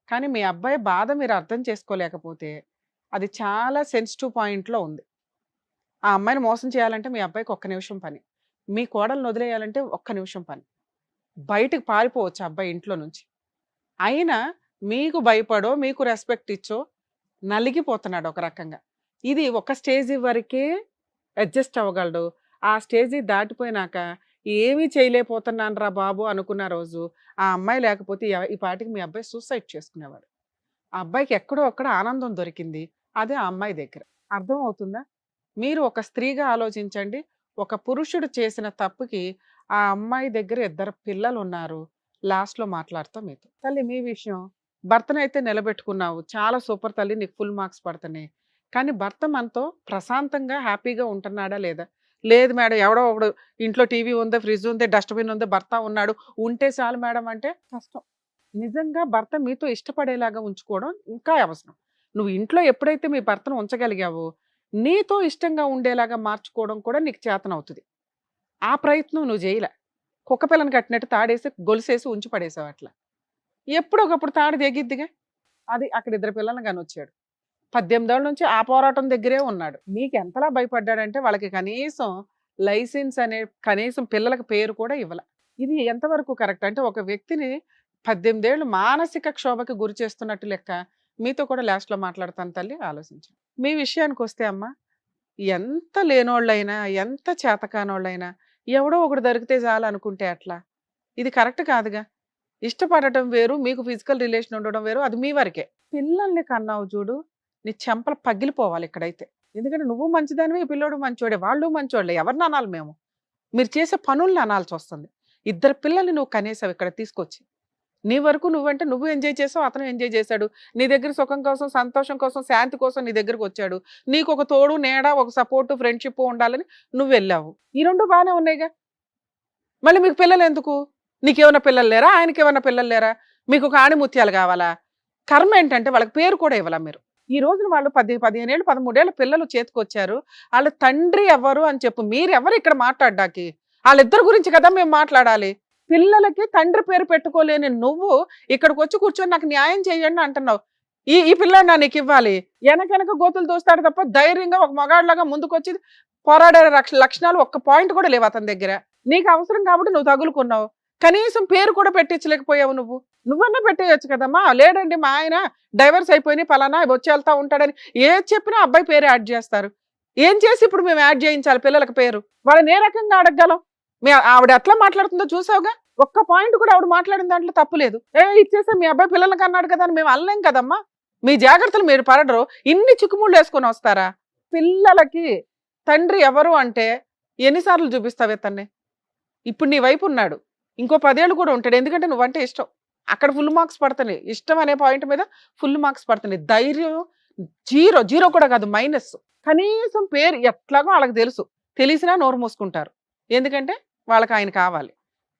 Speaker 3: కానీ మీ అబ్బాయి బాధ మీరు అర్థం చేసుకోలేకపోతే అది చాలా సెన్సిటివ్ పాయింట్‌లో ఉంది. ఆ అమ్మాయిని మోసం చేయాలంటే మీ అబ్బాయికి ఒక్క నిమిషం పని. మీ కోడల్ని వదిలేయాలంటే ఒక్క నిమిషం పని. బయటకి పారిపోవచ్చు ఆ అబ్బాయి ఇంట్లో నుంచి. అయినా మీకు భయపడో, మీకు రెస్పెక్ట్ ఇచ్చో నలిగిపోతున్నాడు ఒక రకంగా. ఇది ఒక స్టేజ్ వరకే అడ్జస్ట్ అవ్వగలడు. ఆ స్టేజ్ దాటిపోయినాక ఏమీ చేయలేకపోతున్నానురా బాబు అనుకున్న రోజు ఆ అమ్మాయి లేకపోతే ఈ పాటికి మీ అబ్బాయి సూసైడ్ చేసుకునేవాడు. ఆ అబ్బాయికి ఎక్కడో అక్కడ ఆనందం దొరికింది. అదే ఆ అమ్మాయి దగ్గర. అర్థం అవుతుందా? మీరు ఒక స్త్రీగా ఆలోచించండి. ఒక పురుషుడు చేసిన తప్పుకి ఆ అమ్మాయి దగ్గర 2 పిల్లలు ఉన్నారు. లాస్ట్‌లో మాట్లాడతా మీతో. తల్లి మీ విషయం. భర్తనైతే నిలబెట్టుకున్నావు. చాలా సూపర్ తల్లి. నీకు ఫుల్ మార్క్స్ పడుతున్నాయి. కానీ భర్త మనతో ప్రశాంతంగా, హ్యాపీగా ఉంటున్నాడా లేదా? లేదు మేడం ఎవడో ఒకడు ఇంట్లో టీవీ ఉంది, ఫ్రిడ్జ్ ఉంది, డస్ట్‌బిన్ ఉంది, భర్త ఉన్నాడు. ఉంటే చాలు మేడం అంటే కష్టం. నిజంగా భర్త మీతో ఇష్టపడేలాగా ఉంచుకోవడం ఇంకా అవసరం. నువ్వు ఇంట్లో ఎప్పుడైతే మీ భర్తను ఉంచగలిగావో, నీతో ఇష్టంగా ఉండేలాగా మార్చుకోవడం కూడా నీకు చేతనవుతది. ఆ ప్రయత్నం నువ్వు చేయలే. కుక్క పిల్లని కట్టినట్టు తాడేసి, గొలుసేసి ఉంచి పడేసావు అట్లా. ఎప్పుడో ఒకప్పుడు తాడు తెగిద్దిగా. అది అక్కడ 2 పిల్లల్ని కనొచ్చాడు. 18 ఏళ్ల నుంచి ఆ పోరాటం దగ్గరే ఉన్నాడు. మీకు ఎంతలా భయపడ్డాడంటే వాళ్ళకి కనీసం లైసెన్స్ అనే కనీసం పిల్లలకి పేరు కూడా ఇవ్వల. ఇది ఎంతవరకు కరెక్ట్? అంటే ఒక వ్యక్తిని 18 ఏళ్ళు మానసిక క్షోభకి గురి చేస్తున్నట్టు లెక్క. మీతో కూడా లాస్ట్‌లో మాట్లాడతాను తల్లి ఆలోచించండి. మీ విషయానికొస్తే అమ్మ, ఎంత లేనోళ్ళైనా, ఎంత చేతకానోళ్ళైనా ఎవడో ఒకడు దొరికితే చాలు అనుకుంటే ఎట్లా? ఇది కరెక్ట్ కాదుగా. ఇష్టపడటం వేరు, మీకు ఫిజికల్ రిలేషన్ ఉండడం వేరు. అది మీ వరకే. పిల్లల్ని కన్నావు చూడు, నీ చెంపలు పగిలిపోవాలి ఇక్కడైతే. ఎందుకంటే నువ్వు మంచిదానివి, ఈ పిల్లోడు మంచోడే. వాళ్ళు మంచోళ్ళే. ఎవరిని అనాలి మేము? మీరు చేసే పనుల్ని అనాల్సి వస్తుంది. 2 పిల్లల్ని నువ్వు కనేసావు ఇక్కడ తీసుకొచ్చి. నీ వరకు నువ్వంటే నువ్వు ఎంజాయ్ చేసావు, అతను ఎంజాయ్ చేశాడు. నీ దగ్గర సుఖం కోసం, సంతోషం కోసం, శాంతి కోసం నీ దగ్గరకు వచ్చాడు. నీకు ఒక తోడు, నీడ, ఒక సపోర్టు, ఫ్రెండ్షిప్ ఉండాలని నువ్వు వెళ్ళావు. ఈ 2 బాగానే ఉన్నాయిగా. మళ్ళీ మీకు పిల్లలు ఎందుకు? నీకేమైనా పిల్లలు లేరా? ఆయనకేమైనా పిల్లలు లేరా? మీకు ఒక ఆణిముత్యాలు కావాలా? కర్మ ఏంటంటే వాళ్ళకి పేరు కూడా ఇవ్వాలా మీరు? ఈ రోజున వాళ్ళు 15 ఏళ్ళు, 13 ఏళ్ళ పిల్లలు చేతికొచ్చారు. వాళ్ళ తండ్రి ఎవరు అని చెప్పు. మీరెవరు ఇక్కడ మాట్లాడ్డానికి? వాళ్ళిద్దరి గురించి కదా మేము మాట్లాడాలి. పిల్లలకి తండ్రి పేరు పెట్టుకోలేని నువ్వు ఇక్కడికి వచ్చి కూర్చొని నాకు న్యాయం చేయండి అంటున్నావు. ఈ పిల్లాడినా నీకు ఇవ్వాలి. వెనక గోతులు దోస్తాడు తప్ప ధైర్యంగా ఒక మగాడిలాగా ముందుకొచ్చి పోరాడే లక్షణాలు ఒక్క పాయింట్ కూడా లేవు అతని దగ్గర. నీకు అవసరం కాబట్టి నువ్వు తగులుకున్నావు. కనీసం పేరు కూడా పెట్టించలేకపోయావు నువ్వు. నువ్వన్నా పెట్టేయచ్చు కదమ్మా. లేడండి మా ఆయన డైవర్స్ అయిపోయి పలానా వచ్చి వెళ్తా ఉంటాడని ఏది చెప్పినా అబ్బాయి పేరు యాడ్ చేస్తారు. ఏం చేసి ఇప్పుడు మేము యాడ్ చేయించాలి పిల్లలకి పేరు? వాళ్ళని ఏ రకంగా అడగగలం? ఆవిడ ఎట్లా మాట్లాడుతుందో చూసావుగా. ఒక్క పాయింట్ కూడా ఆవిడ మాట్లాడిన దాంట్లో తప్పులేదు. ఇచ్చేసా మీ అబ్బాయి పిల్లలకి అన్నాడు కదా అని మేము అనలేం కదమ్మా. మీ జాగ్రత్తలు మీరు పడరు. ఇన్ని చిక్కుముళ్ళు వేసుకొని వస్తారా? పిల్లలకి తండ్రి ఎవరు అంటే ఎన్నిసార్లు చూపిస్తావే తన్ని? ఇప్పుడు నీ వైపు ఉన్నాడు, ఇంకో 10 ఏళ్ళు కూడా ఉంటాడు. ఎందుకంటే నువ్వంటే ఇష్టం. అక్కడ ఫుల్ మార్క్స్ పడుతున్నాయి. ఇష్టం అనే పాయింట్ మీద ఫుల్ మార్క్స్ పడుతున్నాయి. ధైర్యం జీరో కూడా కాదు, మైనస్. కనీసం పేరు ఎట్లాగో వాళ్ళకి తెలుసు. తెలిసినా నోరు మూసుకుంటారు. ఎందుకంటే వాళ్ళకి ఆయన కావాలి.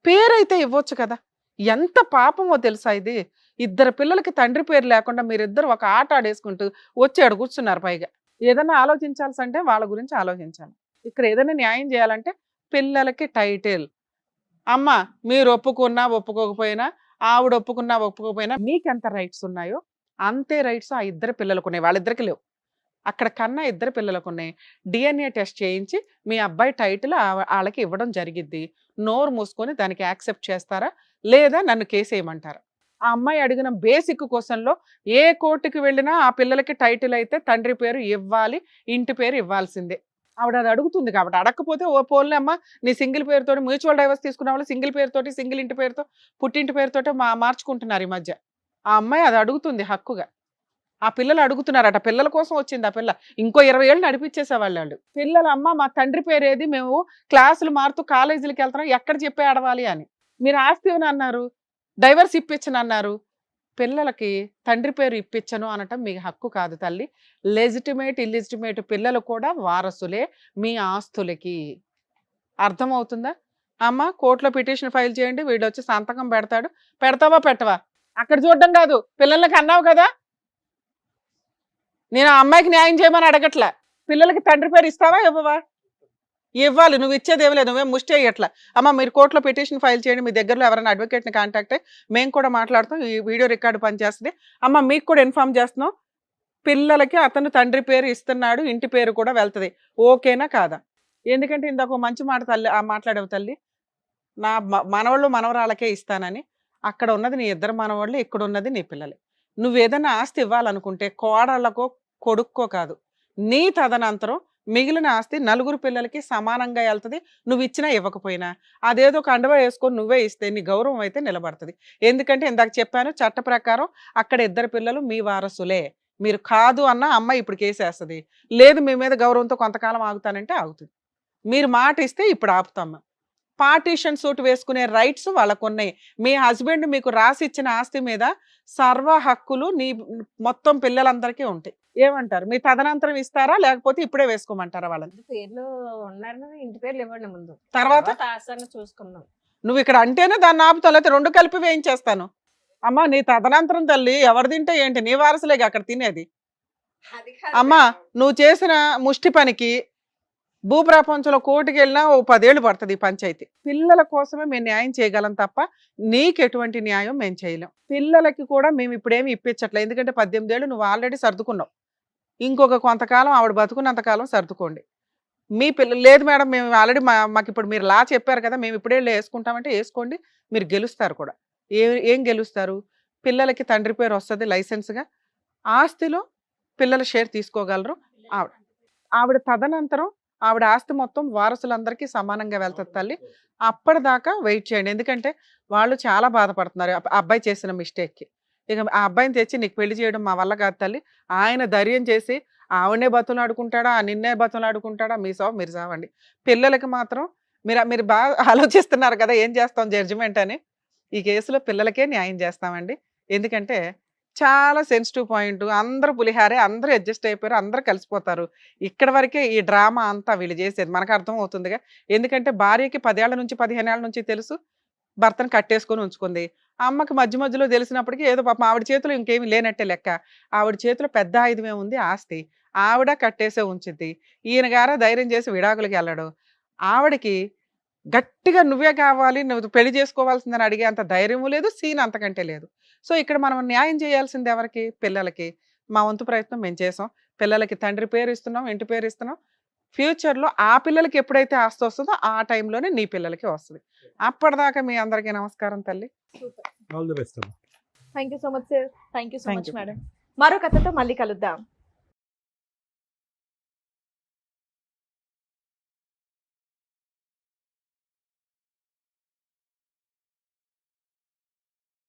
Speaker 3: పేరైతే ఇవ్వచ్చు కదా. ఎంత పాపమో తెలుసా ఇది? 2 పిల్లలకి తండ్రి పేరు లేకుండా మీరిద్దరు ఒక ఆట ఆడేసుకుంటూ వచ్చాడు కూర్చున్నారు. పైగా ఏదైనా ఆలోచించాల్సి అంటే వాళ్ళ గురించి ఆలోచించాలి. ఇక్కడ ఏదైనా న్యాయం చేయాలంటే పిల్లలకి టైటిల్. అమ్మ మీరు ఒప్పుకున్నా ఒప్పుకోకపోయినా, ఆవిడ ఒప్పుకున్నా ఒప్పుకోకపోయినా మీకెంత రైట్స్ ఉన్నాయో అంతే రైట్స్ ఆ 2 పిల్లలకు ఉన్నాయి. వాళ్ళిద్దరికి లేవు. అక్కడ కన్నా 2 పిల్లలకు ఉన్నాయి. DNA టెస్ట్ చేయించి మీ అబ్బాయి టైటిల్ వాళ్ళకి ఇవ్వడం జరిగిద్ది. నోరు మూసుకొని దానికి యాక్సెప్ట్ చేస్తారా లేదా నన్ను కేసు వేయమంటారా? ఆ అమ్మాయి అడిగిన బేసిక్ క్వశ్చన్లో ఏ కోర్టుకి వెళ్ళినా ఆ పిల్లలకి టైటిల్ అయితే తండ్రి పేరు ఇవ్వాలి, ఇంటి పేరు ఇవ్వాల్సిందే. ఆవిడ అది అడుగుతుంది కాబట్టి. అడగకపోతే ఓ పోల్ని అమ్మ నీ సింగిల్ పేరుతోటి మ్యూచువల్ డైవర్స్ తీసుకున్న వాళ్ళు సింగిల్ పేరుతోటి, సింగిల్ ఇంటి పేరుతో, పుట్టింటి పేరుతోటి మార్చుకుంటున్నారు ఈ మధ్య. ఆ అమ్మాయి అది అడుగుతుంది హక్కుగా. ఆ పిల్లలు అడుగుతున్నారట, పిల్లల కోసం వచ్చింది ఆ పిల్ల. ఇంకో 20 ఏళ్ళు నడిపించేసేవాళ్ళు వాళ్ళు. పిల్లలు అమ్మ మా తండ్రి పేరు ఏది, మేము క్లాసులు మారుతూ కాలేజీలకు వెళ్తున్నాం, ఎక్కడ చెప్పి ఆడవాలి అని. మీరు ఆస్తి అన్నారు, డైవర్స్ ఇప్పించను అన్నారు. పిల్లలకి తండ్రి పేరు ఇప్పించను అనటం మీ హక్కు కాదు తల్లి. లెజిటిమేట్ ఇల్లిజిటిమేట్ పిల్లలు కూడా వారసులే మీ ఆస్తులకి. అర్థమవుతుందా అమ్మ? కోర్టులో పిటిషన్ ఫైల్ చేయండి, వీడు వచ్చి సంతకం పెడతాడు. పెడతావా పెట్టవా? అక్కడ చూడడం కాదు, పిల్లలకి అన్నావు కదా. నేను ఆ అమ్మాయికి న్యాయం చేయమని అడగట్లా. పిల్లలకి తండ్రి పేరు ఇస్తావా ఇవ్వవా? ఇవ్వాలి. నువ్వు ఇచ్చేది ఏం లేదు, నువ్వేం ముష్టి అయ్యట్లా. అమ్మ మీరు కోర్టులో పిటిషన్ ఫైల్ చేయండి, మీ దగ్గరలో ఎవరైనా అడ్వకేట్ని కాంటాక్ట్ అయ్యి మేము కూడా మాట్లాడుతాం, ఈ వీడియో రికార్డు పనిచేస్తుంది. అమ్మ మీకు కూడా ఇన్ఫార్మ్ చేస్తున్నాం, పిల్లలకి అతను తండ్రి పేరు ఇస్తున్నాడు, ఇంటి పేరు కూడా వెళ్తుంది. ఓకేనా కాదా? ఎందుకంటే ఇందాక మంచి మాట తల్లి మాట్లాడేవు తల్లి, నా మనవాళ్ళు మనవరాళ్ళకే ఇస్తానని. అక్కడ ఉన్నది నీ ఇద్దరు మనవాళ్ళు, ఇక్కడ ఉన్నది నీ పిల్లలే. నువ్వు ఏదైనా ఆస్తి ఇవ్వాలనుకుంటే కోడళ్ళకో కొడుక్కో కాదు, నీ తదనంతరం మిగిలిన ఆస్తి నలుగురు పిల్లలకి సమానంగా వెళ్తుంది. నువ్వు ఇచ్చినా ఇవ్వకపోయినా అదేదో కండువా వేసుకొని నువ్వే ఇస్తే నీ గౌరవం అయితే నిలబడుతుంది. ఎందుకంటే ఇందాక చెప్పాను, చట్ట ప్రకారం అక్కడ ఇద్దరు పిల్లలు మీ వారసులే. మీరు కాదు అన్న అమ్మాయి ఇప్పుడు కేసేస్తుంది. లేదు మీ మీద గౌరవంతో కొంతకాలం ఆగుతానంటే ఆగుతుంది. మీరు మాట ఇస్తే ఇప్పుడు ఆపుతాము. పార్టీషన్ సూట్ వేసుకునే రైట్స్ వాళ్ళకు ఉన్నాయి. మీ హస్బెండ్ మీకు రాసి ఇచ్చిన ఆస్తి మీద సర్వ హక్కులు నీ మొత్తం పిల్లలందరికీ ఉంటాయి. ఏమంటారు? మీ తదనంతరం ఇస్తారా లేకపోతే ఇప్పుడే వేసుకోమంటారా వాళ్ళని?
Speaker 5: పేర్లు ఉన్నారు, ఇంటి పేర్లు ఇవ్వండి ముందు,
Speaker 3: తర్వాత
Speaker 5: ఆశను చూసుకుందాం.
Speaker 3: నువ్వు ఇక్కడ అంటేనే దాన్ని ఆపుతావు, లేకపోతే రెండు కలిపి వేయించేస్తాను. అమ్మా నీ తదనంతరం తల్లి ఎవరు తింటే ఏంటి, నీ వారసులేగా అక్కడ తినేది. అమ్మా నువ్వు చేసిన ముష్టి పనికి భూప్రపంచంలో కోర్టుకి వెళ్ళినా ఓ 10 ఏళ్ళు పడుతుంది ఈ పంచాయతీ. పిల్లల కోసమే మేము న్యాయం చేయగలం తప్ప నీకు ఎటువంటి న్యాయం మేము చేయలేం. పిల్లలకి కూడా మేము ఇప్పుడేమి ఇప్పించట్లేదు, ఎందుకంటే 18 ఏళ్ళు నువ్వు ఆల్రెడీ సర్దుకున్నావు. ఇంకొక కొంతకాలం ఆవిడ బతుకున్నంతకాలం సర్దుకోండి. మీ పిల్లలు లేదు మేడం మేము ఆల్రెడీ మాకు ఇప్పుడు మీరు లా చెప్పారు కదా, మేము ఇప్పుడే వేసుకుంటామంటే వేసుకోండి, మీరు గెలుస్తారు కూడా. ఏం గెలుస్తారు? పిల్లలకి తండ్రి పేరు వస్తుంది లైసెన్స్గా, ఆస్తిలో పిల్లల షేర్ తీసుకోగలరు. ఆవిడ తదనంతరం ఆవిడ ఆస్తి మొత్తం వారసులందరికీ సమానంగా వెళ్తుంది తల్లి. అప్పటిదాకా వెయిట్ చేయండి, ఎందుకంటే వాళ్ళు చాలా బాధపడుతున్నారు ఆ అబ్బాయి చేసిన మిస్టేక్కి. ఇక ఆ అబ్బాయిని తెచ్చి నీకు పెళ్లి చేయడం మా వల్ల కాదు తల్లి. ఆయన ధైర్యం చేసి ఆవిడనే బతులాడుకుంటాడా, నిన్నే బతులాడుకుంటాడా, మీ సావు మీరు సావండి. పిల్లలకి మాత్రం మీరు బాగా ఆలోచిస్తున్నారు కదా ఏం చేస్తాం జడ్జిమెంట్ అని. ఈ కేసులో పిల్లలకే న్యాయం చేస్తామండి, ఎందుకంటే చాలా సెన్సిటివ్ పాయింట్. అందరూ పులిహారే, అందరూ అడ్జస్ట్ అయిపోయారు, అందరూ కలిసిపోతారు. ఇక్కడ వరకే ఈ డ్రామా అంతా వీళ్ళు చేసేది మనకు అర్థం అవుతుందిగా. ఎందుకంటే భార్యకి 10 ఏళ్ల నుంచి 15 ఏళ్ల నుంచి తెలుసు భర్తను కట్టేసుకొని ఉంచుకుంది. అమ్మకి మధ్య మధ్యలో తెలిసినప్పటికీ ఏదో పాపం ఆవిడ చేతిలో ఇంకేమీ లేనట్టే లెక్క. ఆవిడ చేతిలో పెద్ద ఆయుధమే ఉంది ఆస్తి, ఆవిడ కట్టేసే ఉంచిద్ది. ఈయన గారా ధైర్యం చేసి విడాకులకి వెళ్ళడు. ఆవిడకి గట్టిగా నువ్వే కావాలి, నువ్వు పెళ్లి చేసుకోవాల్సిందని అడిగే అంత ధైర్యము లేదు, సీన్ అంతకంటే లేదు. సో ఇక్కడ మనం న్యాయం చేయాల్సింది ఎవరికి? పిల్లలకి. మా వంతు ప్రయత్నం మేము చేసాం. పిల్లలకి తండ్రి పేరు ఇస్తున్నాం, ఇంటి పేరు ఇస్తున్నాం. ఫ్యూచర్లో ఆ పిల్లలకి ఎప్పుడైతే ఆస్తి వస్తుందో ఆ టైంలోనే నీ పిల్లలకి వస్తుంది. అప్పటిదాకా మీ అందరికీ నమస్కారం తల్లి.
Speaker 7: All the best.
Speaker 6: Thank you so much sir. Thank you so
Speaker 3: Thank
Speaker 6: much
Speaker 3: you.
Speaker 6: Madam. మరో కథతో మళ్ళీ కలుద్దాం.